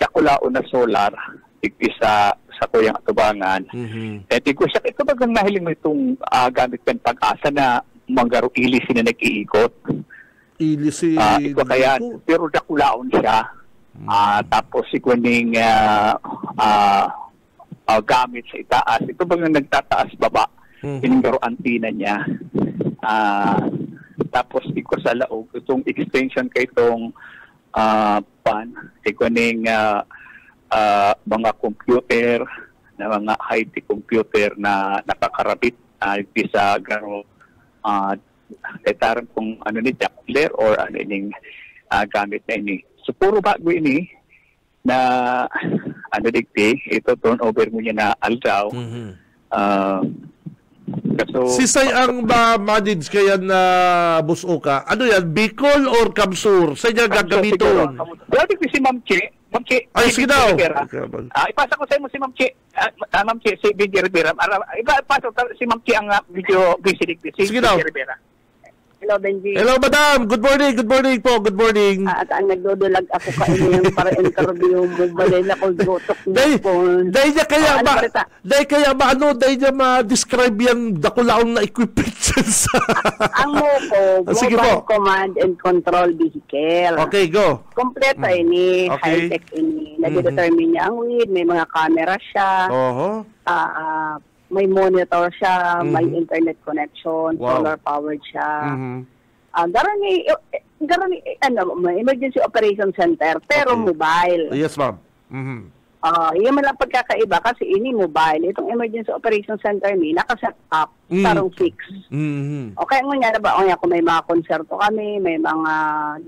kakulao na solar isa sa kuyang atubangan. At ito bagang nahiling mo itong gamit ng pag-asa na manggaro ilisi na nag-iikot. Ilisi? Ito kaya, pero dakulaon siya. Tapos ikuning gamit sa itaas. Ito bagang nagtataas baba. Pinanggaro antina niya. Tapos iko sa laog, itong extension kay itong ikuning mga computer, na mga high-tech computer na nakakarabit sa garo etaran kung ano ni Jackler or ano ining gamit na ini. So puro bago ini na ano digti, ito turnover mo niya na aldaw. Kaso, Sisay ang manage kaya na Boss Oka. Ano yan? Bicol or Kamsur? Sa inyo gagamiton? Pwede ko si Ma'am Che. Ma'am Che. Ay, sige daw. Ipasa ko sa mo si Ma'am Che. Ma'am Che, si Benji Rivera. Ipasa ko si Ma'am Che ang video visiting. Sige daw. Rivera. Hello, Benji. Hello, madam. Good morning. Good morning po. Good morning. At ang nagdudulag ako kainin para interview mo. Balay na ko gutok mo. Dahil niya kaya dahil niya ma-describe yung dakulaon na equipment sa... Ang MOCO, Sige Mobile po. Command and Control Vehicle. Okay, go. Kompleto ini, Okay. high-tech ini. Nag-determine niya ang width, may mga camera siya, Oho. may monitor siya, may internet connection, Wow. solar-powered siya. Mhm. May emergency operation center, pero Okay. mobile. Yes, ma'am. Mhm. Yun man lang pagkakaiba kasi ini mobile. Itong emergency operation center ni nakaset up, tarong fix. Mhm. Okay, ngunya ba kung may mga konserto kami, may mga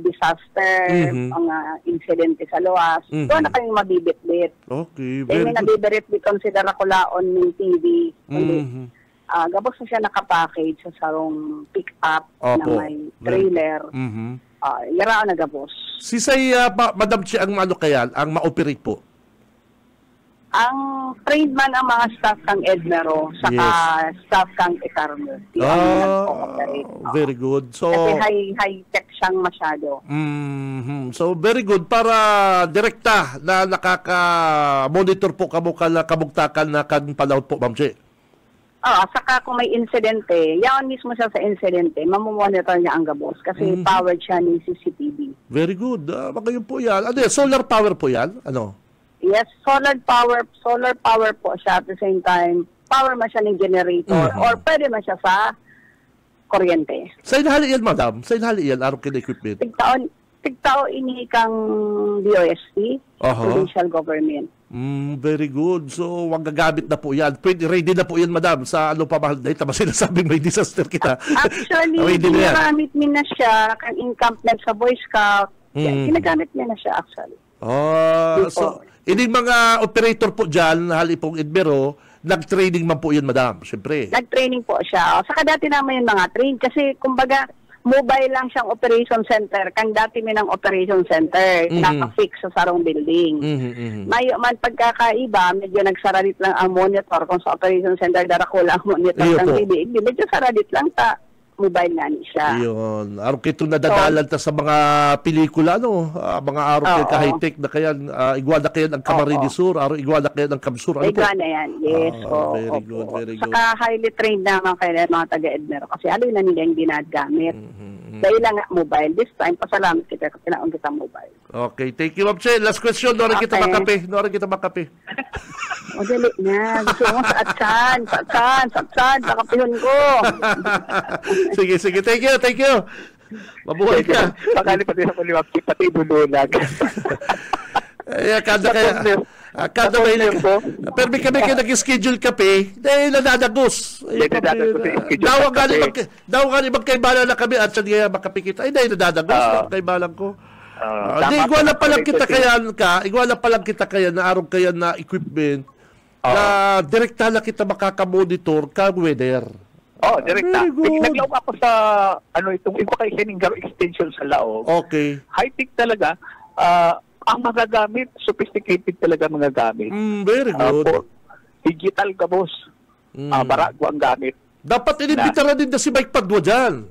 disaster, mga insidente sa luwas, doon na kayong mabibit-bit. Okay, Kaya very may good. nabibit-bit consider ako laon ng TV. Mhm. Gabos na siya nakapackage sa sarong pick-up na Opo. may trailer. Mhm. Yaraan na gabos. Sisay, Madam Chi, ang ano kaya, ang ma-operate po? Ang trained man ang mga staff kang Edmero, saka staff kang Ecarmo. Very good. So, Kasi high-tech siyang masyado. So, very good. Para direkta na nakaka-monitor po kabugtakan na kan panahon po, Ma'am Chi. Saka kung may insidente, yan mismo siya sa insidente, mamomonitor niya ang gabos kasi powered siya ng CCTV. Very good. Magayon po yan. Ano yan? Solar power po yan? Ano? Yes, solar power po siya at the same time, power man siya ng generator or pwede man siya sa kuryente. Sa inhali yan, Madam? Sa inhali yan, araw kina-equipment? Tigtao ini kang DOST, provincial government. Very good. So, wag gagamit na po yan. Pwede, ready na po yan, Madam, sa ano pa mahal na ito. Sinasabing may disaster kita. Actually, ready na yan. ginagamit niya na siya kang encampment sa Boy Scout. Ginagamit niya na siya actually. So, ining mga operator po dyan, hali pong Edmero, nag-training man po yun, Madam, siyempre. Nag-training po siya. Saka dati naman yung mga train kasi kumbaga mobile lang siyang operation center. Kang dati may ng operation center, naka-fix sa sarong building. Mayo man pagkakaiba, medyo nagsaradit lang ang monitor kung sa operation center darako lang ang monitor ng TV. Medyo saradit lang ta mobile nga ni siya. Yun. Araw kayo itong nadadalan ta sa mga pelikula, no? Mga araw kayo ka-high-tech na kaya, iguana kayo ng Camarines Sur, araw iguana kayo ng Kamsur. Ano iguana yan, yes. Very good, very good. Saka highly trained naman kayo mga taga-Edmero kasi alay na nila yung ginagamit. Dahil lang nga mobile. This time, pasalamat kita kasi naon kita mobile. Okay, thank you, Ma'am Che. Last question, Norin kita makape. O, dali na. Gusto mo sa atsan, pakapihon ko. Sige. Thank you. Mabuhay ka. Pakali pati sa kuliwag, pati bululag. Kada mahilig ko. Pero may kami kayo nag-schedule kape, dahil nadadagos. Daw nga ni magkaibala na kami at siya nga makape kita. Ay, dahil nadadagos. Magkaibalan ko. Iguala pa lang kita kaya na araw kaya na equipment na direkta na kita makakamonitor ka weather. Direkta. Naglaw ako sa itong kay Heningaro extension sa Laog. Okay. High-tech talaga. Ang magagamit, sophisticated talaga mga gamit. Very good. Digital ka, boss. Barago ang gamit. Dapat inimbitara din na si Mike Padua dyan.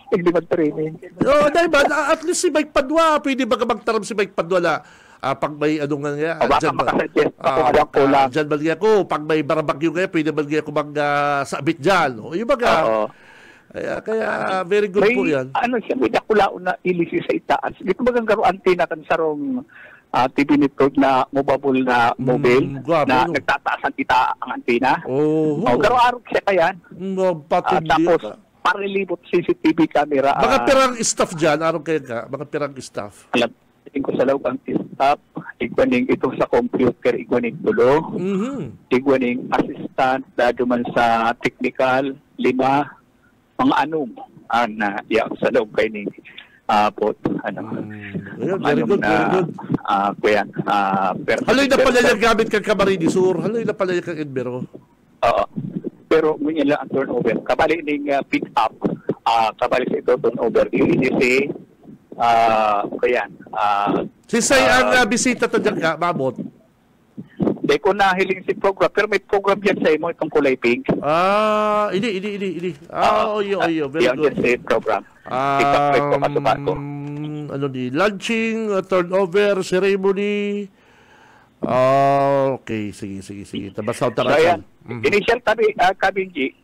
Hindi mag-training. Dahil ba, at least si Mike Padua, pwede ba ka magtaram si Mike Padua na pag may anong nga, baka makasuggest ako alam ko lang. Dyan ba ko, pag may barabagyo nga, pwede ba ko mag-sabit dyan. Yung baga, kaya very good po yan. May nakulaon na ilisi sa itaas. Dito bagang garo antenna kan sarong TV network na mobile na mobile na nagtataas ang antena. Garo arok siya kayan. Tapos, parilibot CCTV camera. Mga pirang staff dyan, araw kayo ka? Mga pirang staff? Alam ko sa lawag ang staff, igwaning ito sa computer, igwaning tulo, igwaning assistant, dado man sa technical, 5, mga anong na sa loob kayo ni po, Ayun, very good, very good. Kuyan, Haloy na pala yung gamit kang Camarines Sur. Haloy na pala yung kang Edbero. Oo. Pero ngunyan lang ang turnover. Kabali ning pick up, kabali sa ito turnover. Hindi si, kuyan. Si Say ang bisita to dyan ka, maabot. Hindi ko nahiling si program, pero may program yan sa imo, itong kulay pink. Ini. Oyo. Very yan good. Yan sa program. Ikapit ko kasubat ko. Launching, turnover, ceremony. Okay, sige. Tabasaw So, ayan. Initial kabinji,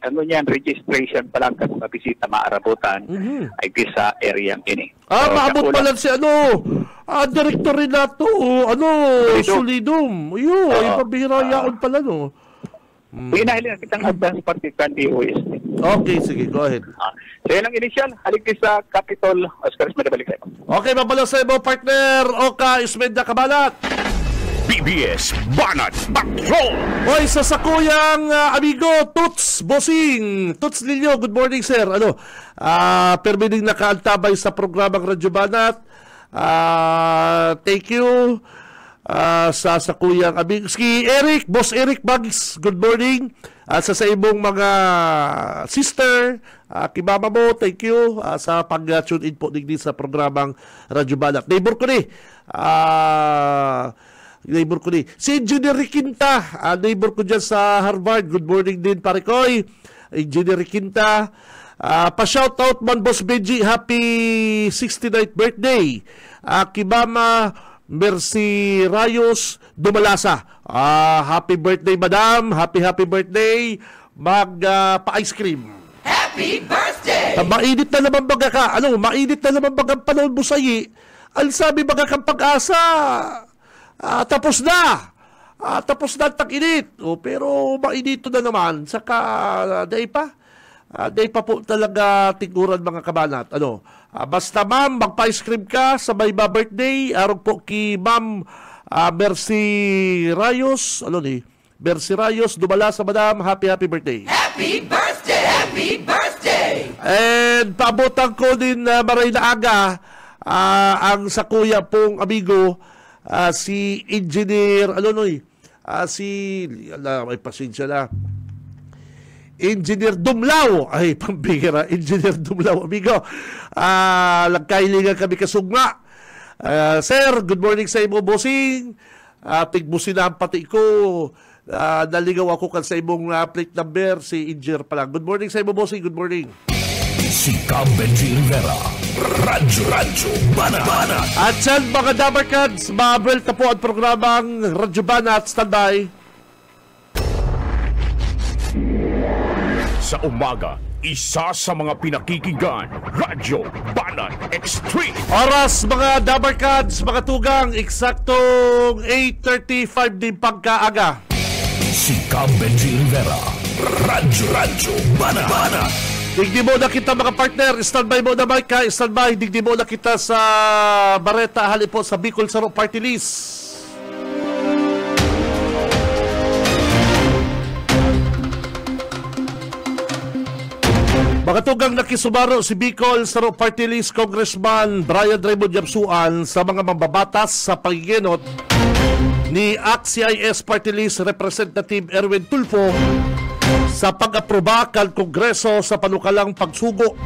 registration pa lang kung mabisita maarabutan ay sa area ini. Maabot pa lang si director rin na to, Solidum. Ay pabihira yaon pala, no? Pinahili na kitang advance participant DOS. Okay, sige, go ahead. So, yan ang initial. Halik sa Capitol. Oscar, madabalik sa'yo. Okay, mabalo sa iyo, partner. Oka Ismenda Kabalat. BBS Banat Patrol! Hoy, sa sakuyang amigo, Toots Bossing. Toots Lilio, good morning, sir. Permining nakaantabay sa programang Radyo Banat. Thank you. Sa sakuyang amigo. Si Eric, Boss Eric Bugs, good morning. Sa imong mga sister, kibaba mo, thank you sa pag-tune in po digdi sa programang Radyo Banat. Neighbor ko ni. Si Engineer Riquinta, neighbor ko dyan sa Harvard. Good morning din, pare koy. Engineer Riquinta. Pa-shoutout man, Boss Benji. Happy 69th birthday. Kibama Mercy Rayos Dumalasa. Happy birthday, madam. Happy birthday. Pa-ice cream. Happy birthday! Mainit na naman baga ka. Mainit na naman baga ang panahon mo sayi. Ang sabi baga kang pag-asa. Tapos na ang tag-init. Pero mainito na naman. Saka, day pa po talaga tiguran mga kabanat. Basta ma'am, magpa-ice cream ka sa may birthday. Araw po ki ma'am Mercy Rayos. Mercy Rayos, dumala sa madam. Happy birthday. Happy birthday! Happy birthday! And paabotan ko din maray na aga ang sa kuya pong amigo, si Engineer, may pasensya na. Engineer Dumlao. Ay, pambihira. Engineer Dumlao, amigo. Nagkailingan kami kasugma. Sir, good morning sa imo, bossing. Tigbusin na ang pati ko. Naligaw ako kan sa imong plate number. Si Engineer pala. Good morning sa imo, bossing. Good morning. Si Benji Rivera, Radyo Banat. At yan, mga Dabarkads, maabel na po ang programang Radyo Banat. Standby. Sa umaga, isa sa mga pinakikinggan, Radyo Banat Extreme. Oras, mga Dabarkads, mga tugang, eksaktong 8:35 din pagkaaga. Si Benji Rivera, Radyo Banat. Digdi mo na kita mga partner, standby mo na Mike, standby, digdi mo na kita sa Bareta, hali po sa Bicol Saro Party List. Makatugang nakisubaro si Bicol Saro Party List Congressman Brian Raymond Yapsuan sa mga mambabatas sa pagiginot ni ACT-CIS Party List Representative Erwin Tulfo sa pag-aproba kan Kongreso sa panukalang pagsugo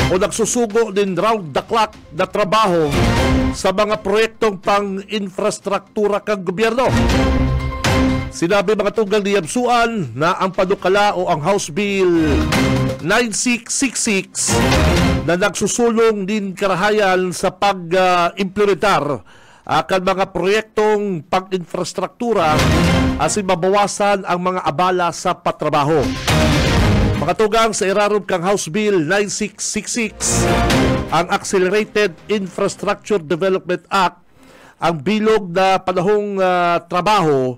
o nagsusugo din round the clock na trabaho sa mga proyektong pang-infrastruktura kang gobyerno. Sinabi mga tunggal ni Yapsuan na ang panukala o ang House Bill 9666 na nagsusulong din karahayan sa pag-implementar akan mga proyektong pang-infrastruktura asin mabawasan ang mga abala sa patrabaho. Makatugang sa irarob kang House Bill 9666, ang Accelerated Infrastructure Development Act, ang bilog na panahong trabaho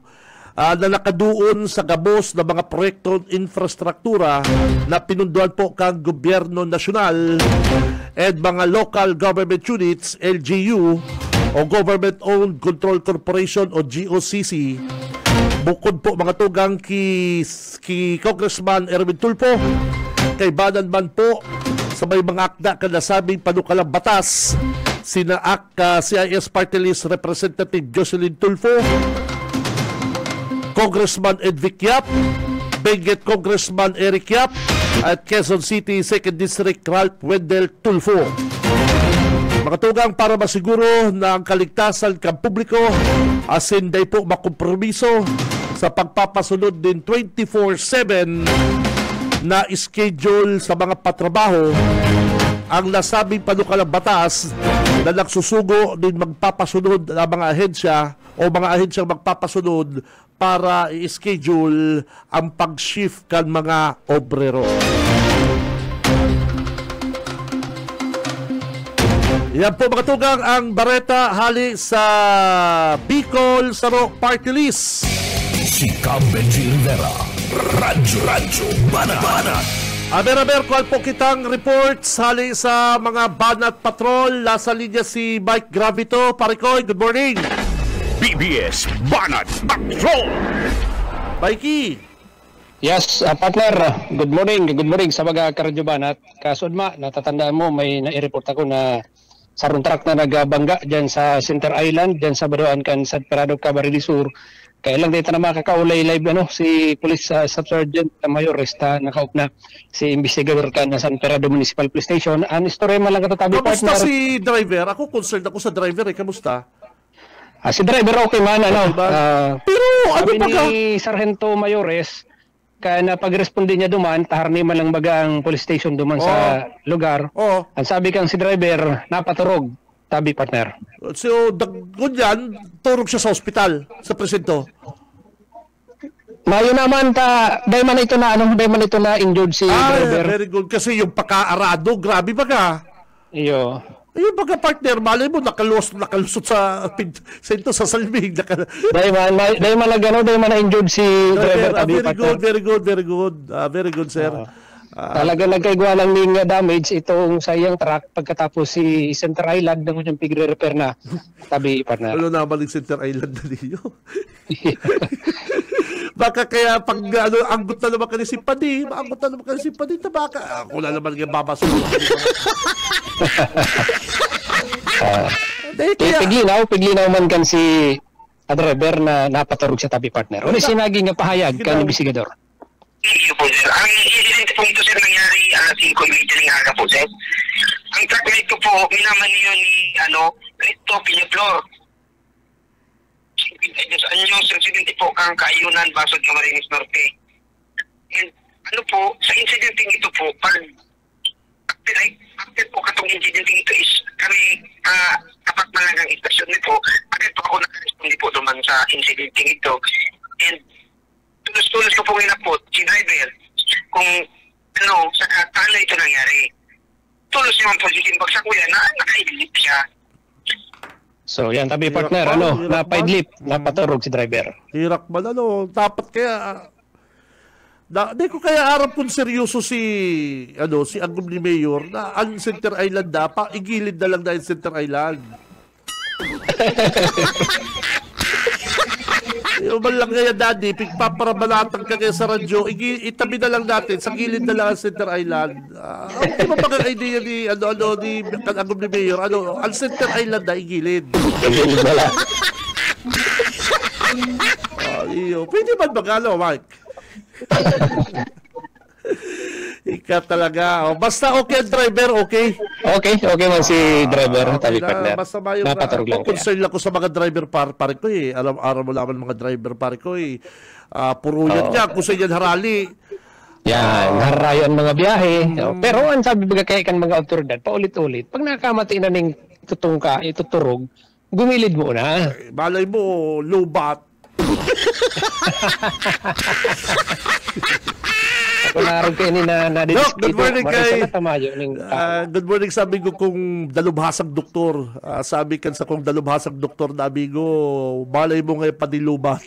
na nakaduon sa gabos ng mga proyektong infrastruktura na pinunduan po kang gobyerno nasyonal at mga local government units, LGU, o Government-Owned Control Corporation o GOCC. Bukod po mga tugang ki Congressman Erwin Tulfo, kay banan man po sa may mga akda kanasabing panukalang batas sina CIS Party List Representative Jocelyn Tulfo, Congressman Edvic Yap, Benguet Congressman Eric Yap, at Quezon City 2nd District Ralph Wendell Tulfo. Mga tugang, para masiguro na ang kaligtasan ng publiko asin day po makompromiso sa pagpapasunod din 24/7 na schedule sa mga patrabaho, ang nasabing panukalang batas na nagsusugo din magpapasunod ng mga ahensya o mga ahensyang magpapasunod para i-schedule ang pag-shift kan mga obrero. Yan po mga tugang ang bareta hali sa Bicol Saro Party List. Si Cam Benji Rivera, Radyo Banat. Aber, kual po kitang reports hali sa mga Banat Patrol. Nasa linya si Mike Gravito. Parikoy, good morning. BBS Banat Patrol. Mikey. Yes, partner. Good morning sa mga karadyo Banat. Kasod natatandaan mo, may nai-report ako na sarong truck na nagbangga dyan sa Center Island, dyan sa Badoan kan San Fernando, Camarines Sur. Kaya lang dito na makakaulay live si Police Sub-Sergeant Mayores nakaup na si investigador kan na San Fernando Municipal Police Station. Ang istorya man lang katabi, kamusta partner. Si driver? Ako concerned ako sa driver kamusta? Si driver okay man, pero ano sabi pa ka? ni Sargento Mayores, kaya na pag-responde niya duman, taharni man lang bagang police station duman sa lugar. Ang sabi kang si driver, napaturog, tabi partner. So, ganyan, turog siya sa ospital, sa presinto. Mayo naman dahil man ito na injured si driver. Very good. Kasi yung pakaarado, grabe ba ka? Iyo. Yung baga partner, malay mo, nakalusot sa sento sa salming. Dahil man na-injured si driver. Very good. Very good, sir. Talaga nagkaigwa lang ng damage itong sayang truck pagkatapos si Center Island nang yung pigre-repair na tabi partner. Ano naman yung Center Island na niyo? Baka kaya pag anggot na naman ka ni Simpadi, maanggot na naman ka ni Simpadi, baka ako na naman yung babasunod. Piglinaw man kan si driver na napaturog sa tabi partner. Ano sinagi nga pahayag kan investigador? Iyo po sir. Ang incident po ito sir nangyari 5:30 ng aga po sir. Ang truckmate ko po minaman niyo ni ito pinyo-floor. Anyo sir 70 po kang kaayunan basod Camarines Norte. And sa incidenting ito po pag after po katong incidenting ito is kami tapat na lang ang istasyon nito agad po ako nakarespondi po naman sa incidenting ito. And tulos ko pong inapot si driver kung sa katala ito nangyari. Tulos naman po si Simbag sa kuya na nakaidlip siya. So yan tabi partner, napaidlip, napaturog si driver. Hirak man dapat kaya di ko kaya harap kung seryoso si Agum ni Mayor na ang Center Island pa igilid na lang dahil Center Island. Yung man lang kaya daddy, pagpaparabalatan ka kaya sa radyo, itabi na lang natin, sa gilid na lang ang Center Island. Di ba baka idea ni Agum ni Mayor, ang Center Island na igilid. Igilid na lang. Pwede ba Mike? Ika talaga. Basta okay ang driver, okay? Okay man si driver, tabi partner. Basta mayroon napaturog lang. Concern lang ko sa mga driver pare ko eh. Alam mo naman mga driver pare ko eh. Puro yan niya, kung sa yan harali. Yan, harayan mga biyahe. Pero ang sabi baga kaya kan mga otoridad, paulit-ulit, pag nakamati na ng ituturog, gumilid mo na. Malay mo, lubat. Kunarog kayo ni Doc, good morning kay good morning sa amigo kong dalubhasang doktor. Sabi kan sa kong dalubhasang doktor na amigo, malay mo ngayon padilubat.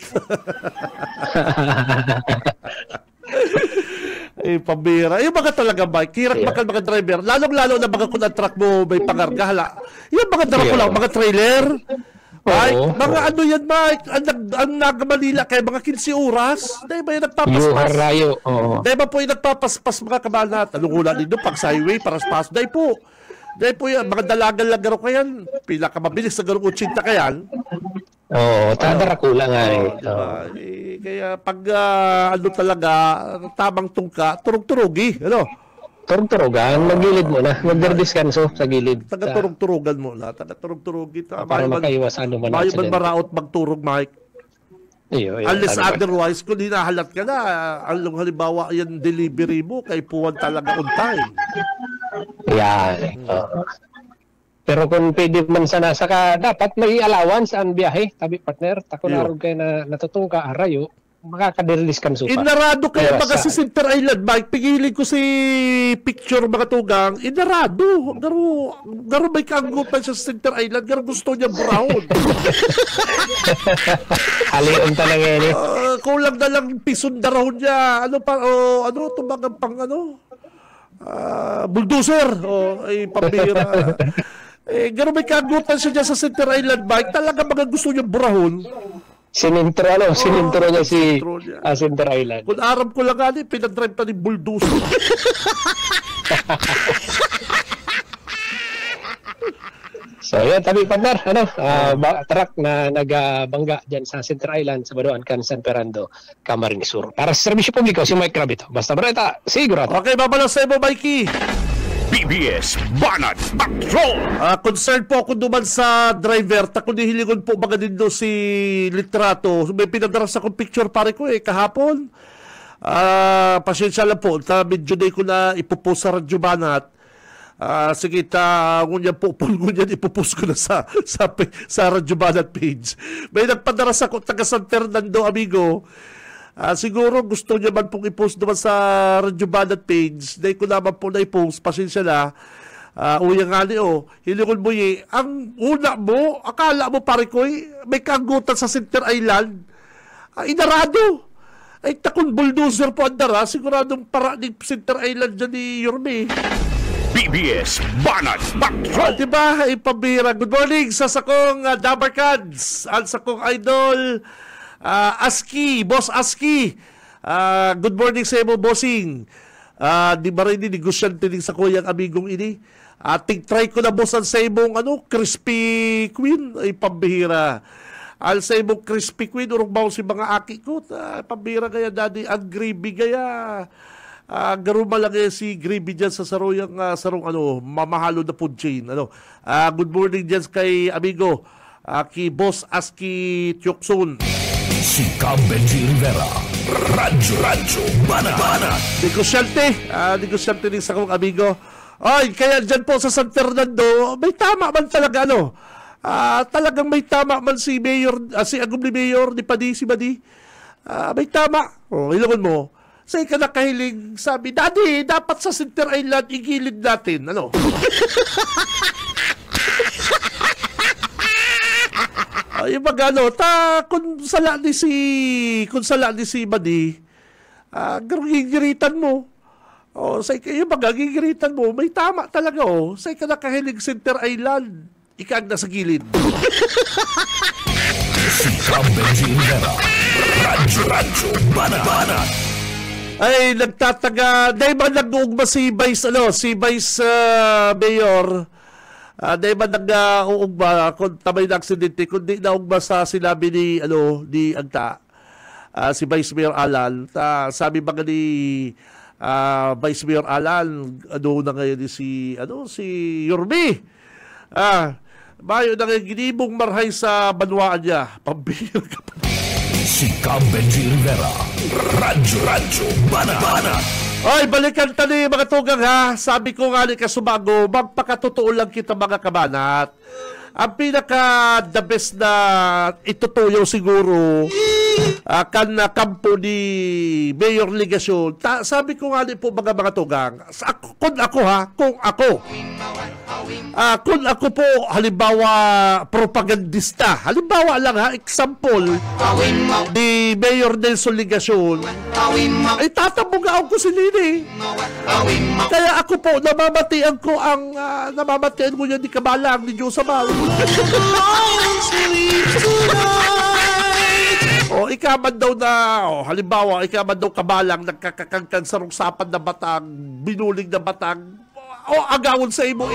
Pambira. Yung mga talaga bike, kirak mga driver, lalong-lalo na mga kung ang truck mo may pangargahala. Yung mga dala ko lang, mga trailer, Mike, mga ano yan, Mike? Ang Naga-Manila kaya mga 15 oras. Dahil ba yung nagpapaspas? Rayo. Dahil ba po yung nagpapaspas mga kabanat? Anong hula nito? Pag sa highway, para sa paso. Dahil po yan, mga dalagan lang garo kayan. Pinakamabilis na garo 80 kayan. Oo, tadarakula nga eh. Kaya pag ano talaga, tamang tungka, turog-turugi. Ano? Turog-turugan, maggilid mo na. Magderdiskanso sa gilid. Taga-turog-turugan mo na. Taga-turog-turugi. Para makaiwas ano man. Mayo man maraot magturog, Mike. Unless otherwise, kung hinahalat ka na, ang halimbawa yan delivery mo, kay puwan talaga on time. Yan. Pero kung pwede man sana saka, dapat may allowance ang biyahe. Tabi partner, takunarog kayo na natutungka, arayo. Makakaderdiskanso pa. Inarado kaya mga si Center Island, Mike. Pigilin ko si picture mga tugang. Inarado. Garo may kaanggutan sa Center Island. Garo gusto niya brown. Halion talaga yan eh. Kulang na lang pison na raw niya. Ano pa, tumagang pang bulldozer. Ay, pambira. Garo may kaanggutan siya sa Center Island, Mike. Talaga mga gusto niya brown. Sinintro niya si Center Island. Kung arab ko lang gani, pinag-drive pa ni bulldozer. So yan, tabi partner, truck na nagbangga dyan sa Center Island, sa Badoan, San Fernando, Camarines Sur. Para sa serbisyo publiko, si Mike Rabito. Basta Bareta, sigurado. Okay, babalas sa mo, Mikey. BBS Banat Patrol. Concerned po ako duman sa driver. Tako nihiligon po baga din do si Litrato. May pinadaras akong picture pare ko kahapon. Pasensya lang po. Medyo day ko na ipopost sa Radyo Banat. Sige, ngunyan po, ngunyan ipopost ko na sa Radyo Banat page. May nagpadaras ako taga San Fernando, amigo. Siguro gusto niya man pong i-post naman sa Radyo Banat page. Dahil ko naman po na i-post. Pasensya na. Uyang nga hilingon mo ang una mo, akala mo pare ko may kagutan sa Center Island. Inarado. Ay takon bulldozer po andara. Siguradong para ni Center Island dyan ni Yorme. BBS Banat Patrol. Diba? Ipabira. Good morning sa sakong Dabarkads. At sakong idol Aski, Boss Aski. Good morning sa mo, bossing. Di ba rin negosyante din sa kuyang amigong ini? Try ko na boss ang sa imong crispy queen. Ay, pambihira. Al sa imong crispy queen, urong baw si mga aki ko. Pambihira kaya, daddy. Ang gravy kaya. Garuma lang si gravy dyan sa sarong mamahalo na food chain. Good morning dyan kay amigo. Ki Boss Aski Tiokson. Si Benji Rivera, Radyo Banat. Negosyante din sa kong amigo. Ay, kaya dyan po sa San Fernando, may tama man talaga, talagang may tama man si Mayor, si Agum ni Mayor, ni Padi, si Badi. May tama. Ilungan mo. Say ka nakahiling, sabi, Daddy, dapat sa Center Island, igilid natin. Yung kung sala ni si Badi, gigiritan mo. Say kayo gigiritan mo, may tama talaga, Say ka nakahilig Center Island, ikaag na sa gilid. Si Benji Rivera, Radyo Banat. Ay, nagtataga, dahil ba nag-uugma si Vice Mayor, dahil ba nag-uugma, kung tamay na aksidente, kung di na-ugma sa sinabi ni Agta, si Vice Mayor Alan, sabi ba ni Vice Mayor Alan, na ngayon si Yorme, bayo na ngayon ginibong marhay sa banwaan niya, pambihir ka pa. Si Benji Rivera, Radyo Banat. Ay, balikan tali mga tugang ha. Sabi ko nga ni Kasubago, magpakatotoo lang kita mga kabanat. Ang pinaka-the best na itutuyaw siguro kan na kampo ni Mayor Ligasyon. Sabi ko nga ni po mga tugang, kung ako po halimbawa propagandista, halimbawa lang example ni Mayor Nelson Ligasyon, ay tatambugaan ko si Lini. Kaya ako po namamatian ko niya ni Kabalang, ni Diyos Amal. O ikaman daw na, halimbawa, ikaman daw kabalang, nagkakakangkan sa rungsapan na batang, binuling na batang, o agawon sa imo.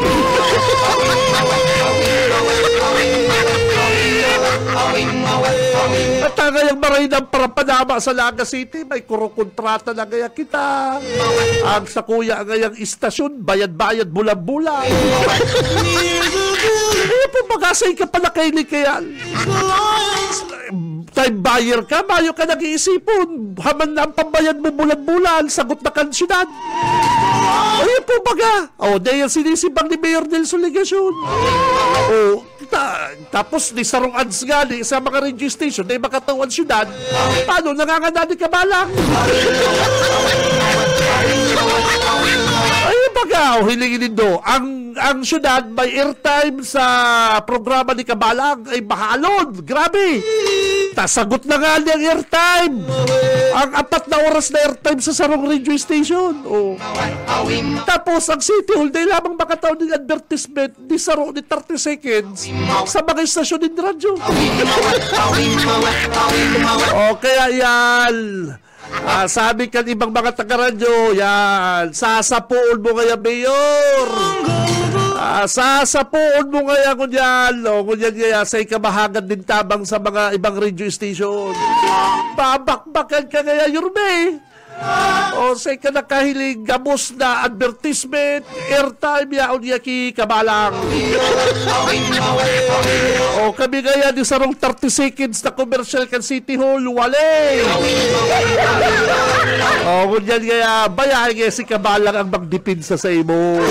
At ngayang maray ng parapanama sa Naga City, may kurokontrata na gaya kita. Ang sa kuya ngayang istasyon, bayad-bayad, bulan-bulan. Ano po mag-asay ka pala kay Nikayan? Time buyer ka, mayo ka nag-iisipon. Haman na ang pambayad mo bulan-bulan, sagot na kansyunan. Ayun po baga. Dahil sinisibang ni Mayor Nelson Legasyon. Tapos ni Sarong Ads nga sa mga radio station na makatawan syudad. Paano nanganganani ka balang? Ayun baga, hilingin do. Ang syudad may airtime sa programa ni Kabalang ay mahalon. Grabe. Sagot na nga niyang airtime. Ang 4 na oras na airtime sa Sarong radio station. Tapos ang City Hall dahil lamang makataon ng advertisement ni Sarong ni 30 seconds sa mga istasyon ng radyo. Kaya yan. Sabi kan ibang mga taga-radyo, yan, sasapuon mo kaya, Mayor. Sasapuon mo kaya kunyan, kunyan kaya sa ikabahagan din tabang sa mga ibang radio station. Babakbakan ka kaya, Yurme. Say ka nakahiling gamos na advertisement, airtime, yaon yaki kabalang. Kami kaya di sarong 30 seconds na commercial kan City Hall, wale. Kunyan kaya, bayahin kaya si kabalang ang magdipinsa sa imo.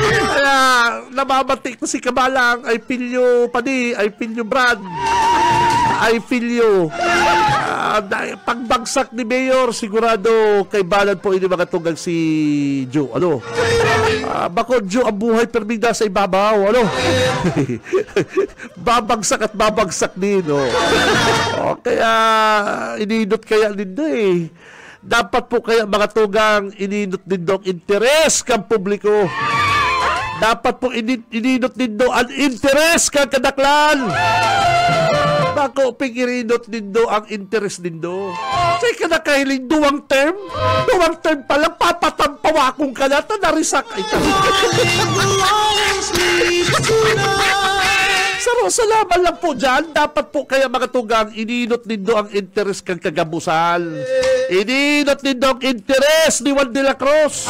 Kaya namabatik ko si Kabalang, I feel you Padi, I feel you Brad, I feel you. Pagbagsak ni Mayor, sigurado kay Balan po ini makatugang si Joe. Bako Joe ang buhay perming nasa ibabaw. Babagsak at babagsak din. Kaya ininot kaya din eh. Dapat po kaya mga tugang ininot din daw ang interes kang publiko. Dapat po ininot din daw ang interes kang kadaklan. Bako pingirinot din daw ang interes din daw. Say ka na kahiling duwang term pa lang papatampawakong ka na narisak ay salamat lang po dyan. Dapat po kaya mga tugang ininot nindo ang interes kang kagabusan. Ininot nindo ang interes ni Juan de la Cruz.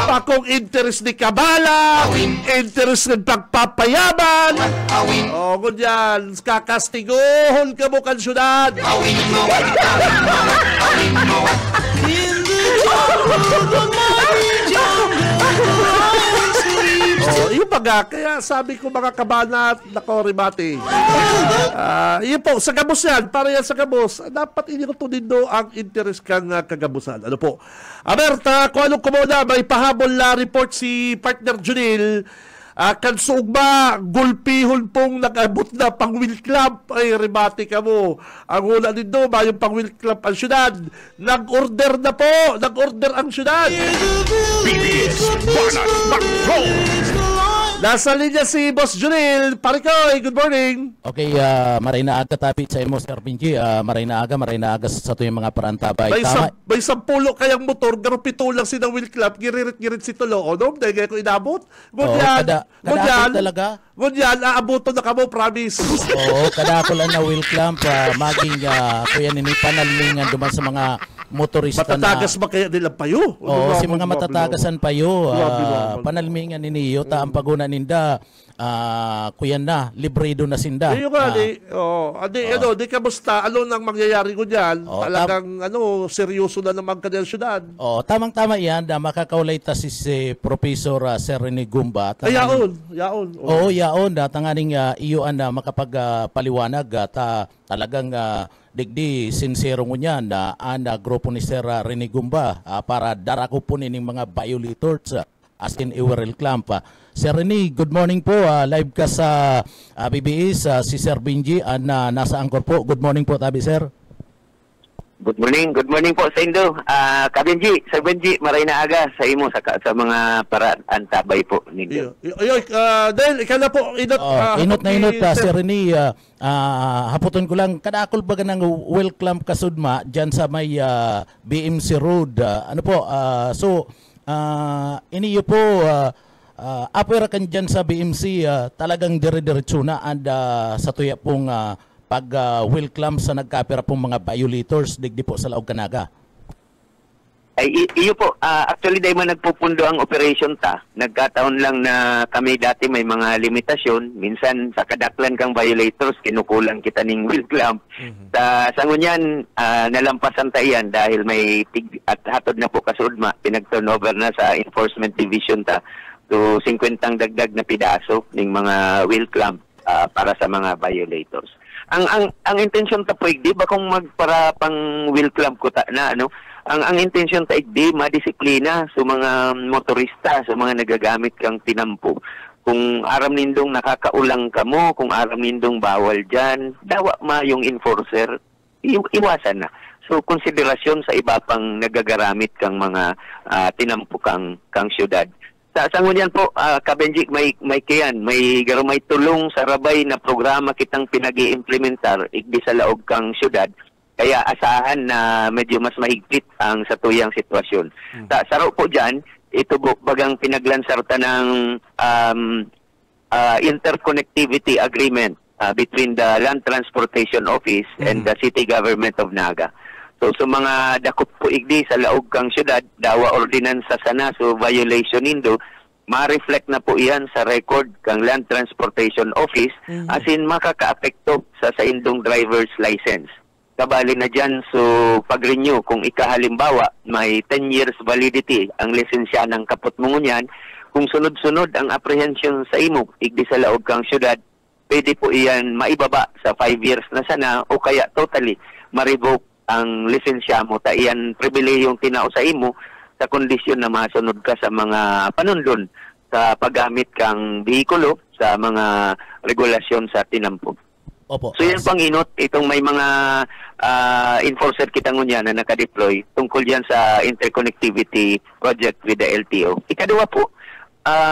Pakong interes ni Kabala, interes ng pagpapayaman. Ganyan, kakastigohon ka mo kan syudad. Yung baga, kaya sabi ko mga kabanat, nako Rimati. Yun po, sa gabos yan, para yan sa gabos, dapat iniruto din do ang interes kang kagabusan. Ano po? Aberta, kung anong kumuna, may pahabol na report si partner Junil. Kansuog ba, gulpihon pong nag-abot na pang-wheel club. Ay, Rimati ka mo. Ang una din do, ba yung pang-wheel club ang syudad. Nag-order na po. Nag-order ang syudad. BBS Banat Magro. Nasa linya si Boss Junil. Parikoy, good morning. Okay, maray na aga tapit sa imo, Sir Benji. Maray na aga sa tuyong mga parantabay. May 10 kayang motor, garo 7 lang sinang wheel club, giririt si Tulo. Dahil kaya ko inabot. Kada talaga. Ngunyan, aabuto na kamo, promise. Kada ko lang na wheel club, maging kuya nini panalingan duman sa mga motorista matatagas ba kaya nilang payo? Si mga matatagasan payo, panalmingan niniyo, ta ang paguna ninda, kuyan na, libredo na sinda. Yung nga, di kamusta, ano nang mangyayari ko dyan? Talagang, seryoso na naman kanyang syudad. Tamang-tama yan, makakaulay ta si Professor Sir Rene Gumba. Yaon. Yaon, tanganing iyoan na makapagpaliwanag, talagang digdi sincero mo niyan na grupo ni Sir Rene Gumba para darako po nining mga violators as in Iwerel Clamp. Sir Rene, good morning po. Live ka sa BBS. Si Sir Benji nasa angkor po. Good morning po, tabi sir. Good morning po sa Indo. Kabenji, sa Benji, maray na aga sa imo sa mga paraan tabay po ninyo. Dahil ikaw na po, inot na inot, Sir Rene, haputon ko lang, kadakol ba ng welcome kasudma dyan sa may BMC Road. Iniyo po, apera kan dyan sa BMC, talagang dire-diretso na and sa tuya pong pag welcome sa nagkapira pong mga violators digdi po sa Laog Canaga. Ay iyo po, actually dahil man nagpupundo ang operation ta, nagkataon lang na kami dati may mga limitasyon, minsan sa kadaklan kang violators kinukulang kita ning welcome. Sa ngunyan nalampasan ta iyan dahil may at hatod na po kasudma, pinag-turnover na sa enforcement division ta to 50 dagdag na pidaso ning mga welcome para sa mga violators. Ang intention ta po di ba kung magpara pang welcome ko ta na ang intention ta di madisiplina sa mga motorista, sa mga nagagamit kang tinampo. Kung aram nindong nakakaulang kamo, kung aram nindong bawal diyan, dawa ma yung enforcer, iwasan na. So konsiderasyon sa iba pang nagagaramit kang mga tinampo kang syudad. Sa ngunyan po, Kabenji, may garumay tulong sa rabay na programa kitang pinag-i-implementar igdi sa Laog kang syudad. Kaya asahan na medyo mas mahigpit ang satuyang sitwasyon. Sa saro po dyan, ito bagang pinaglansar ta ng interconnectivity agreement between the Land Transportation Office and the City Government of Naga. So mga dakop po igdi sa Laog kang syudad, dawa ordinansa sana so violation nindo, ma-reflect na po iyan sa record kang Land Transportation Office as in makaka-apekto sa indong driver's license. Kabali na dyan, so pag-renew, kung ikahalimbawa, may 10 years validity ang lisensya ng kapot mo ngunyan, kung sunod-sunod ang apprehension sa imo, igdi sa Laog kang syudad, pwede po iyan maibaba sa 5 years na sana o kaya totally ma-revoke ang lisensya mo, ta iyan pribilehiyong tinao sa imo sa kondisyon na masunod ka sa mga panundon sa paggamit kang bihikulo sa mga regulasyon sa tinampo. Opo. So yan pang inot, itong may mga enforcer kita ngunyan na nakadeploy tungkol yan sa interconnectivity project with the LTO. Ikadua po,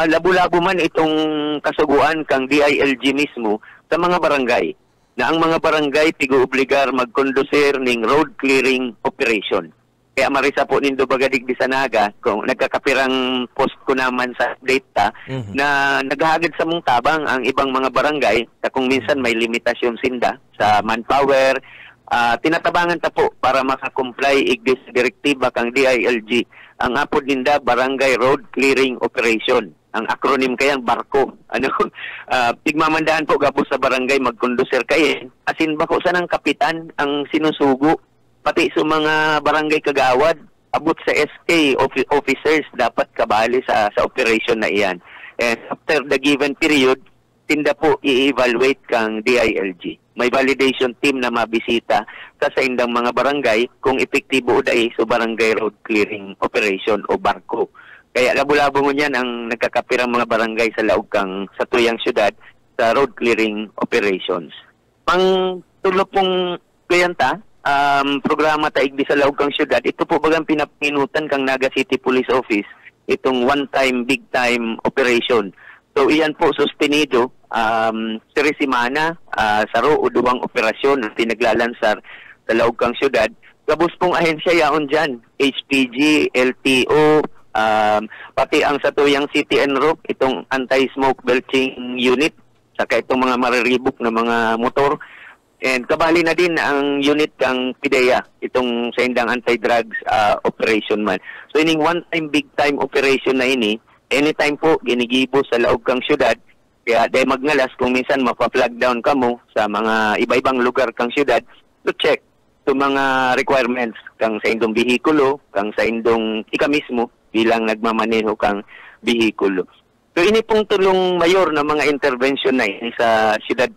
labo-labo man itong kasuguan kang DILG mismo sa mga barangay na ang mga barangay pigo-obligar mag-conducer ning road clearing operation. Kaya marisa po nindo bagadig di sa Naga, kung nagkakapirang post ko naman sa data na naghahagad sa mong tabang ang ibang mga barangay na kung minsan may limitasyon sinda sa manpower, tinatabangan ta po para makakomply igdi sa direktiba kang DILG. Ang apod ninda Barangay Road Clearing Operation. Ang acronym kayang BARCO. Tigmamandaan po gabo sa barangay mag-conducer kayo. Asin bako sa ng kapitan ang sinusugo pati sa mga barangay kagawad abot sa SK officers dapat kabali sa operation na iyan. And after the given period, tinda po i-evaluate kang DILG. May validation team na mabisita sa indang mga barangay kung epektibo o dai sa Barangay Road Clearing Operation o BARCO. Kaya labo-labo mo niyan ang nagkakapirang mga barangay sa Laog kang sa tuyang syudad sa road clearing operations. Pang tulo pong kliyenta, programa taigdi sa Laog kang syudad, ito po bagang pinapinutan kang Naga City Police Office, itong one-time, big-time operation. So iyan po sustenido, sirisimana, saro o duwang operasyon na pinaglalansar sa Laog kang syudad. Gabos pong ahensya yaon dyan, HPG, LTO, pati ang satuyang City Enroc, itong anti-smoke belching unit, saka itong mga mariribok na mga motor. And kabali na din ang unit kang PIDEA, itong sa indang anti-drugs operation man. So ining one-time, big-time operation na ini, anytime po ginigibo sa Laog kang syudad, kaya dahil magnalas kung minsan mapa-flag down ka mo sa mga iba-ibang lugar kang syudad, to check to mga requirements kang sa indong bihikulo, kang sa indong ika mismo bilang nagmamaneho kang bihikulo. So ini pong tulong mayor na mga intervention na ini sa Siyudad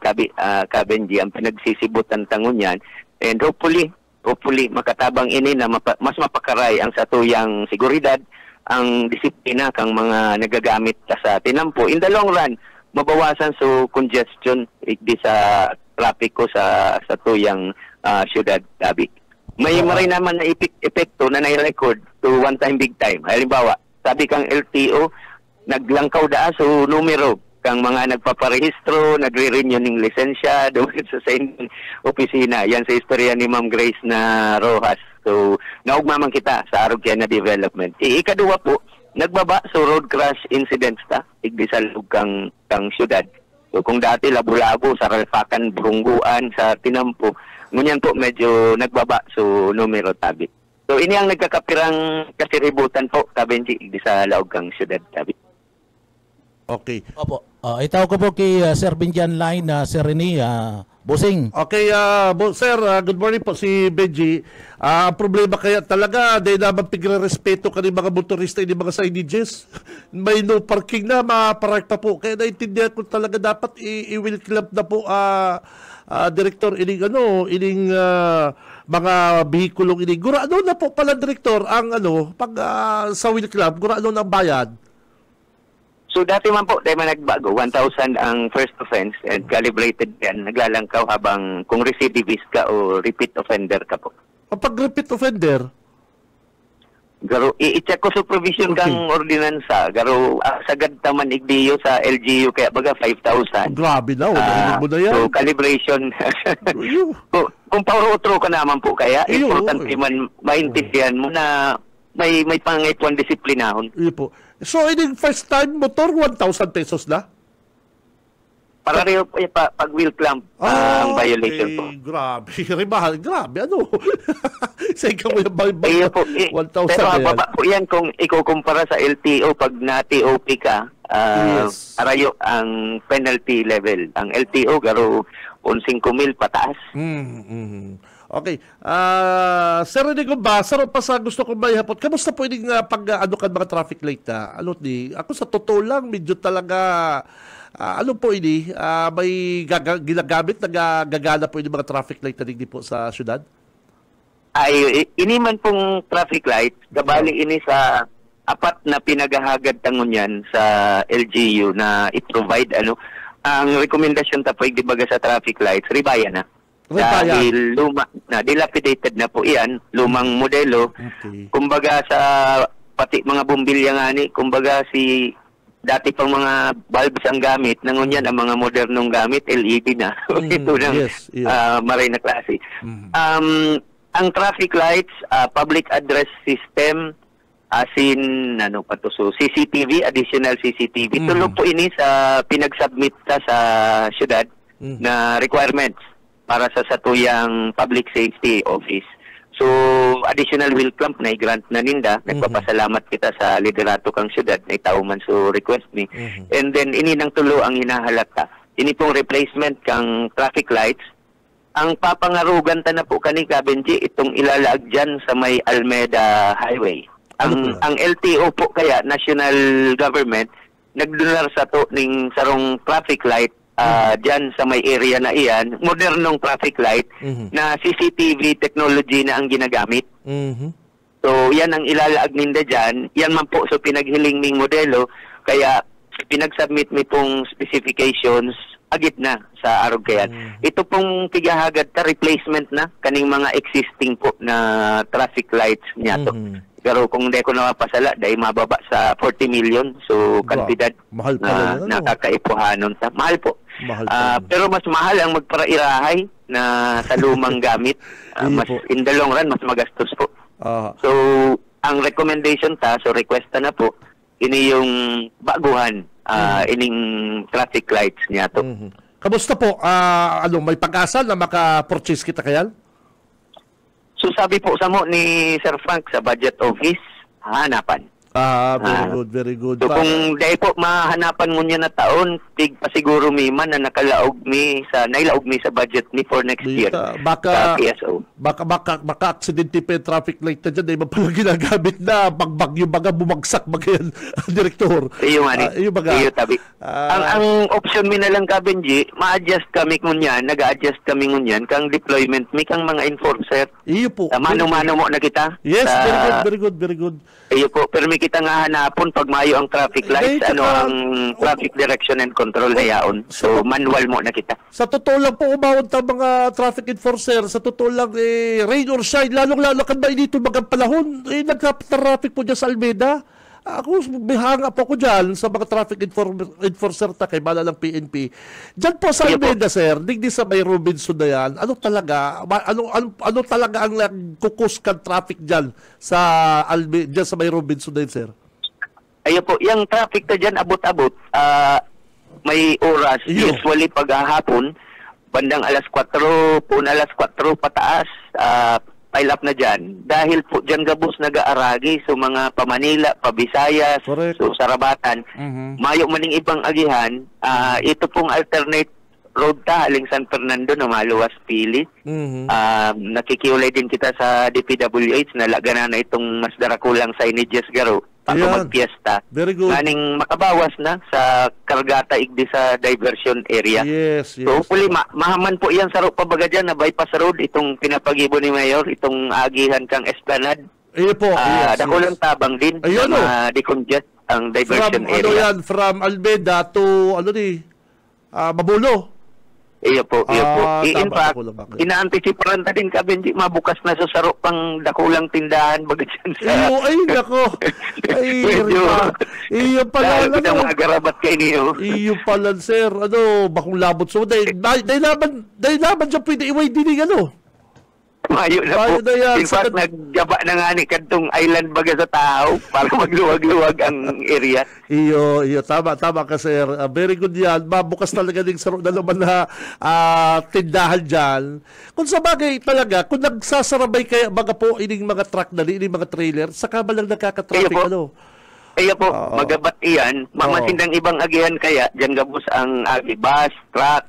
Cabenji ang pinagsisibutan tangon yan, and hopefully makatabang ini na mas mapakaray ang satuyang seguridad, ang disiplina kang mga nagagamit sa tinampo. In the long run, mabawasan so congestion di sa trapiko sa tuyang Siyudad Cabenji. May maray naman na epekto na nai-record to one time, big time. Halimbawa, sabi kang LTO, naglangkaw daa so numero kang mga nagpaparehistro, nagre-renew ng lisensya doon sa same opisina. Yan sa istorya ni Ma'am Grace na Rojas. So, naugmaman kita sa Araucana Development. Ikaduwa po, nagbaba so road crash incidents ta, igdi sa lug kang syudad. So, kung dati labo-labo sa Ralpacan, Burungguan, sa Tinampo, ngunyan po medyo nagbaba so numero tabi. So, ini ang nagkakapirang kasiributan po, Kabenji, igdi sa laog kang syudad tabi. Okay. Opo. Itaw ko po kay Sir Binjan Line na Sir Rene Busing. Okay, sir, good morning po si Benji. Ang problema kaya talaga, dahil naman pigre-respeto ka ng mga motorista ng mga signages. May no parking na, mapark pa po. Kaya naintindihan ko talaga dapat i-will club na po, Director, ining mga bihikulong ining. Gurado na po pala, Director, ang pag sa will club, gurado ng bayad. So dati man po, dahil man nagbago, 1,000 ang first offense and calibrated yan. Naglalangkaw habang kung recidivist ka o repeat offender ka po. Kapag repeat offender? Garo, i-check ko supervision kang ordinansa. Garo, sagad taman igdiyo sa LGU, kaya baga 5,000. Grabe na, mo na yan. So calibration. Kung pauro-utro ka naman po kaya, importante man maintindihan mo na may pangituan disiplinahon. Iyo po. So, in first time motor, 1,000 pesos na? Para rin pag wheel clamp ang violation po. Grabe. Rimahal. Grabe. Sa ikaw mo yung 1,000 pero baba po yan kung ikukumpara sa LTO. Pag na-TOP ka, arayo ang penalty level. Ang LTO, garo 5,000 pataas. Okay. Sir Rene Gumba, saro pa sa gusto kong may hapot. Kamusta po yung pag-ano ka mga traffic light na? Ako sa totoo lang, medyo talaga, may ginagamit, nagagana po yung mga traffic light na digdi po sa syudad? Ay, ini man pong traffic light, kabali ini sa apat na pinagahagad tangon yan sa LGU na i-provide, ang rekomendasyon tapoy, di baga sa traffic lights, ribaya na. Dahil dilapidated na po iyan, lumang modelo. Okay. Kumbaga sa pati mga bumbilya nga ni, kumbaga dati pang mga bulbs ang gamit, nangunyan ang mga modernong gamit, LED na. Ito ng maray na klase. Ang traffic lights, public address system, so CCTV, additional CCTV. Tulog po ini sa pinagsubmit sa syudad na requirements para sa satuyang Public Safety Office. So, additional wheel clamp na i-grant na ninda. Nagpapasalamat kita sa liderato kang syudad na itaw man so request ni. And then, ini nang tulo ang hinahalata. Ini pong replacement kang traffic lights. Ang papangarugan ta na po kanika, Benji, itong ilalaag dyan sa may Almeda Highway. Ang LTO po kaya, National Government, nagdunar sa to ning sarong traffic light dyan sa may area na iyan, modernong traffic light na CCTV technology na ang ginagamit. So, yan ang ilalaag ninda dyan. Yan man po, so pinaghiling ning modelo, kaya pinagsubmit mi pong specifications, agit na sa Araucana. Ito pong tigahagad ta, replacement na, kaning mga existing po na traffic lights niya to. Pero kung hindi ko napasala, dahil mababa sa 40 million. So, kantidad mahal pa na nakakaipuhanon. Mahal po. Pero mas mahal ang magparairahay na sa lumang gamit. Mas in the long run, mas magastos po. So, ang recommendation so request na po, ini yung baguhan, ining traffic lights niya to. Kamusta po? May pag-asa na maka-purchase kita kayan? So sabi po sa mo ni Sir Frank sa budget office, hanapan. Very good. So kung dahil po mahanapan mo niya na taon, tig pa siguro mi man na nailaog mi sa budget ni for next year. Baka sa PSO. Baka aksidente pa yung traffic light na dyan, dahil pala ginagamit na pagbagyo baga bumagsak baga yan, Direktor. Iyo tabi. Ang option mi na lang ka, Benji, ma-adjust kami ngunyan, nag-a-adjust kami ngunyan, kang deployment mi kang mga enforcer. Iyo po. Mano-mano mo na kita. Yes, very good. Iyo po, pero may kita nga hanapon pag mayo ang traffic lights, ang traffic direction and control na yaon. So, manual mo na kita. Sa totoo lang po, umawag ta mga traffic enforcer, sa totoo lang, rain or shine, lalong-lalo kan ba inito magang panahon, nagka-traffic po dyan sa Almeida. Ako, bihanga po ko dyan sa mga traffic enforcer ta kay bala ng PNP. Dyan po sa Almeida, sir, digdi sa may Robinson na yan, ano talaga ang kukuskan traffic dyan sa Almeida, dyan sa may Robinson na yun, sir? Ayun po, yung traffic na dyan, abot-abot, may oras, usually paghahapon, bandang alas 4, alas 4 pataas, pile up na dyan. Dahil po dyan gabos nag-aaragi so mga pa-Manila, pa-Visayas, so Sarabatan, mayo maning ibang agihan, ito pong alternate road ta, aling San Fernando na maluwas pili. Nakikiulay din kita sa DPWH na lagana na itong mas darakulang signages garo para mag-fiesta. Very good. Nganing makabawas na sa kargata igdi sa diversion area. Yes. So hopefully mahaman po yan sa pabaga dyan na bypass road itong pinapagibo ni Mayor, itong agihan kang Esplanade. Iyo po. Dakulang tabang din na decongest ang diversion area. Ano yan? From Almeida to Mabulo. Iyo po. In fact, ina-anticiparan ta din ka, Benji, mabukas na sa saro pang dakulang tindahan baga dyan sa... Ay, nako. Iyo pala. Dahil kita mga garabat kayo niyo. Iyo pala, sir. Bakong labot. So, dahil naman dyan pwede iway dinig, Mayo na po. In fact, naggaba na nga ni kadtong island baga sa tao para magluwag-luwag ang area. Iyo, tama ka, sir. Very good yan. Mabukas talaga din sa na naman na tindahan dyan. Kung sa bagay talaga, kung nagsasarabay kaya baga po ining mga truck na ining mga trailer, saka ba lang nakaka-traffic, Kaya po, magabat iyan, mamasindang ibang agihan kaya, dyan gabos ang bus, truck,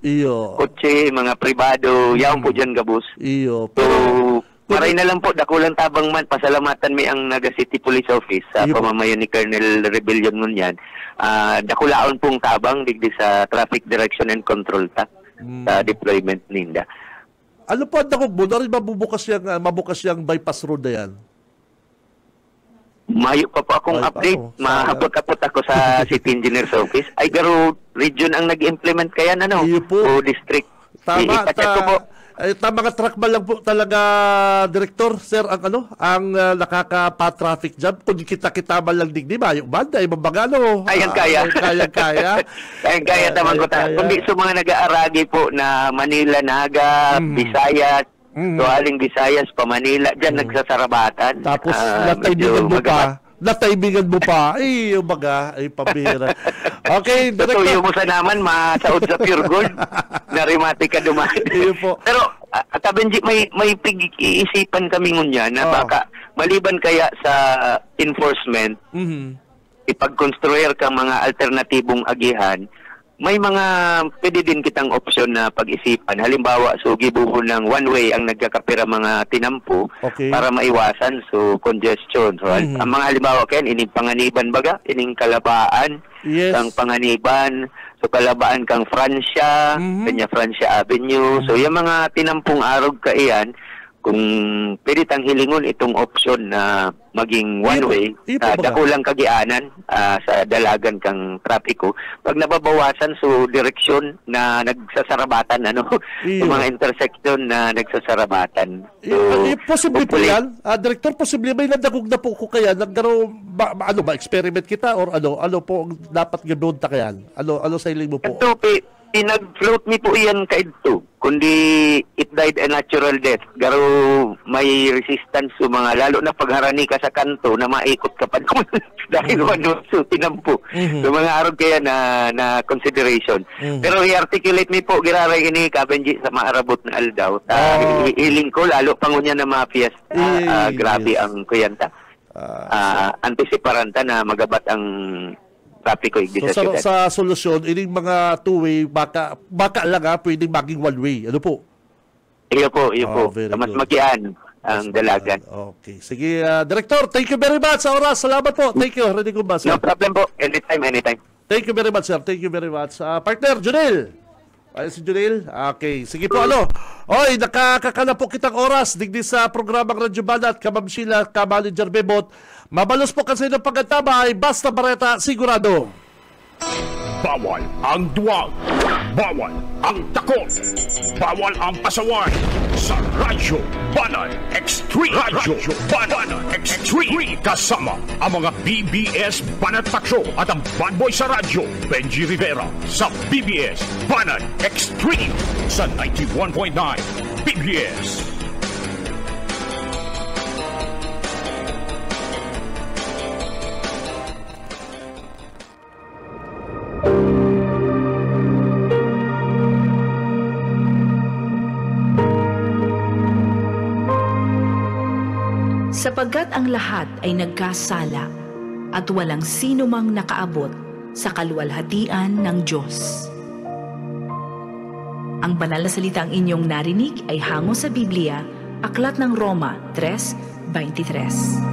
kotse, mga pribado, yaon po dyan gabos. So, maray na lang po, dakulang tabang man, pasalamatan mi ang Naga City Police Office sa pamamayan ni Colonel Rebellion nun yan. Dakulaon pong tabang, digdi sa traffic direction and control sa deployment ninda. Ano po, rin mabubukas yung bypass road na yan? Mayo pa po akong update. Mahapot-apot ako sa City Engineer's Office. Ay, garo region ang nag-implement kaya o district. Tama nga truck ba lang po talaga, Director, sir, ang nakaka-traffic jam. Kung kita ba lang digdi, mayo ba? Ay, mabagano. Kaya. Kaya naman ko ta. Kundi sa mga nag-aaragi po na Manila, Naga, Visayas, so aling Visayas pa Manila, dyan nagsasarabatan. Tapos nataibigan mo pa. Ay, umaga, ay pabira. Okay, Director. Tutuyo mo sa naman, masaod sa pure gold. Narimati ka dumaan. Pero, Benji, may pag-iisipan kami ngunyan na baka maliban kaya sa enforcement, ipag-construer ka mga alternatibong agihan, may mga pwede din kitang opsyon na pag-isipan. Halimbawa, so gibuhon ng one way ang nagkakapira mga tinampo para maiwasan so congestion. So, ang mga halimbawa kayan, ining Panganiban baga, ining Kalabaan, ang Panganiban, so Kalabaan kang Francia, kanya Francia Avenue. So, yung mga tinampong arog ka iyan, kung pwede tang hilingon itong option na maging one way, dakulang kagianan sa dalagan kang trapiko, pag nababawasan so direksyon na nagsasarabatan, yung mga intersection na nagsasarabatan. So, posible po yan? Director, posible may nadagog na po ko kaya, experiment kita or ano po dapat ganoon ta kayan? Ano sa iling mo po? Ito, pinag-float ni po iyan kaidto, kundi it died a natural death. Garo may resistance so mga lalo na pagharani ka sa kanto na maikot ka pa dahil so tinampo. So mga arog kaya na consideration. Pero i-articulate mi po giraray ini ka Benji sa maarabot na aldaw. Hiling ko lalo pangunya na mga fiesta. Grabe ang kuyanta. Antisiparanta na magabat ang trapiko so, sa solusyon, ining mga two-way, baka lang pwedeng maging one-way. Ano po? Iyo po. Mas magian ang dalagan. Okay. Sige, Director, thank you very much sa oras. Salamat po. Thank you, Rene Gumba. No problem po. Anytime. Thank you very much, sir. Thank you very much. Partner, Junel. Ay, si Junil? Okay. Sige po, ano? Oy, nakakakala po kitang oras digdi sa programang Radyo Banat, Kamam Sheila, Kamanager Bebot. Mabalos po kasi ng pagkatabay, basta bareta, sigurado. Bawal ang duwag. Bawal ang takot. Bawal ang pasaway. Sa Radyo Banat Extreme. Radyo Banat Extreme. Kasama ang mga BBS Banat Patrol at ang bad boy sa radyo, Benji Rivera. Sa BBS Banat Extreme. Sa 91.9 BBS. Sapagkat ang lahat ay nagkasala at walang sino mang nakaabot sa kaluwalhatian ng Diyos. Ang banal na salita ang inyong narinig ay hango sa Biblia, Aklat ng Roma 3:23.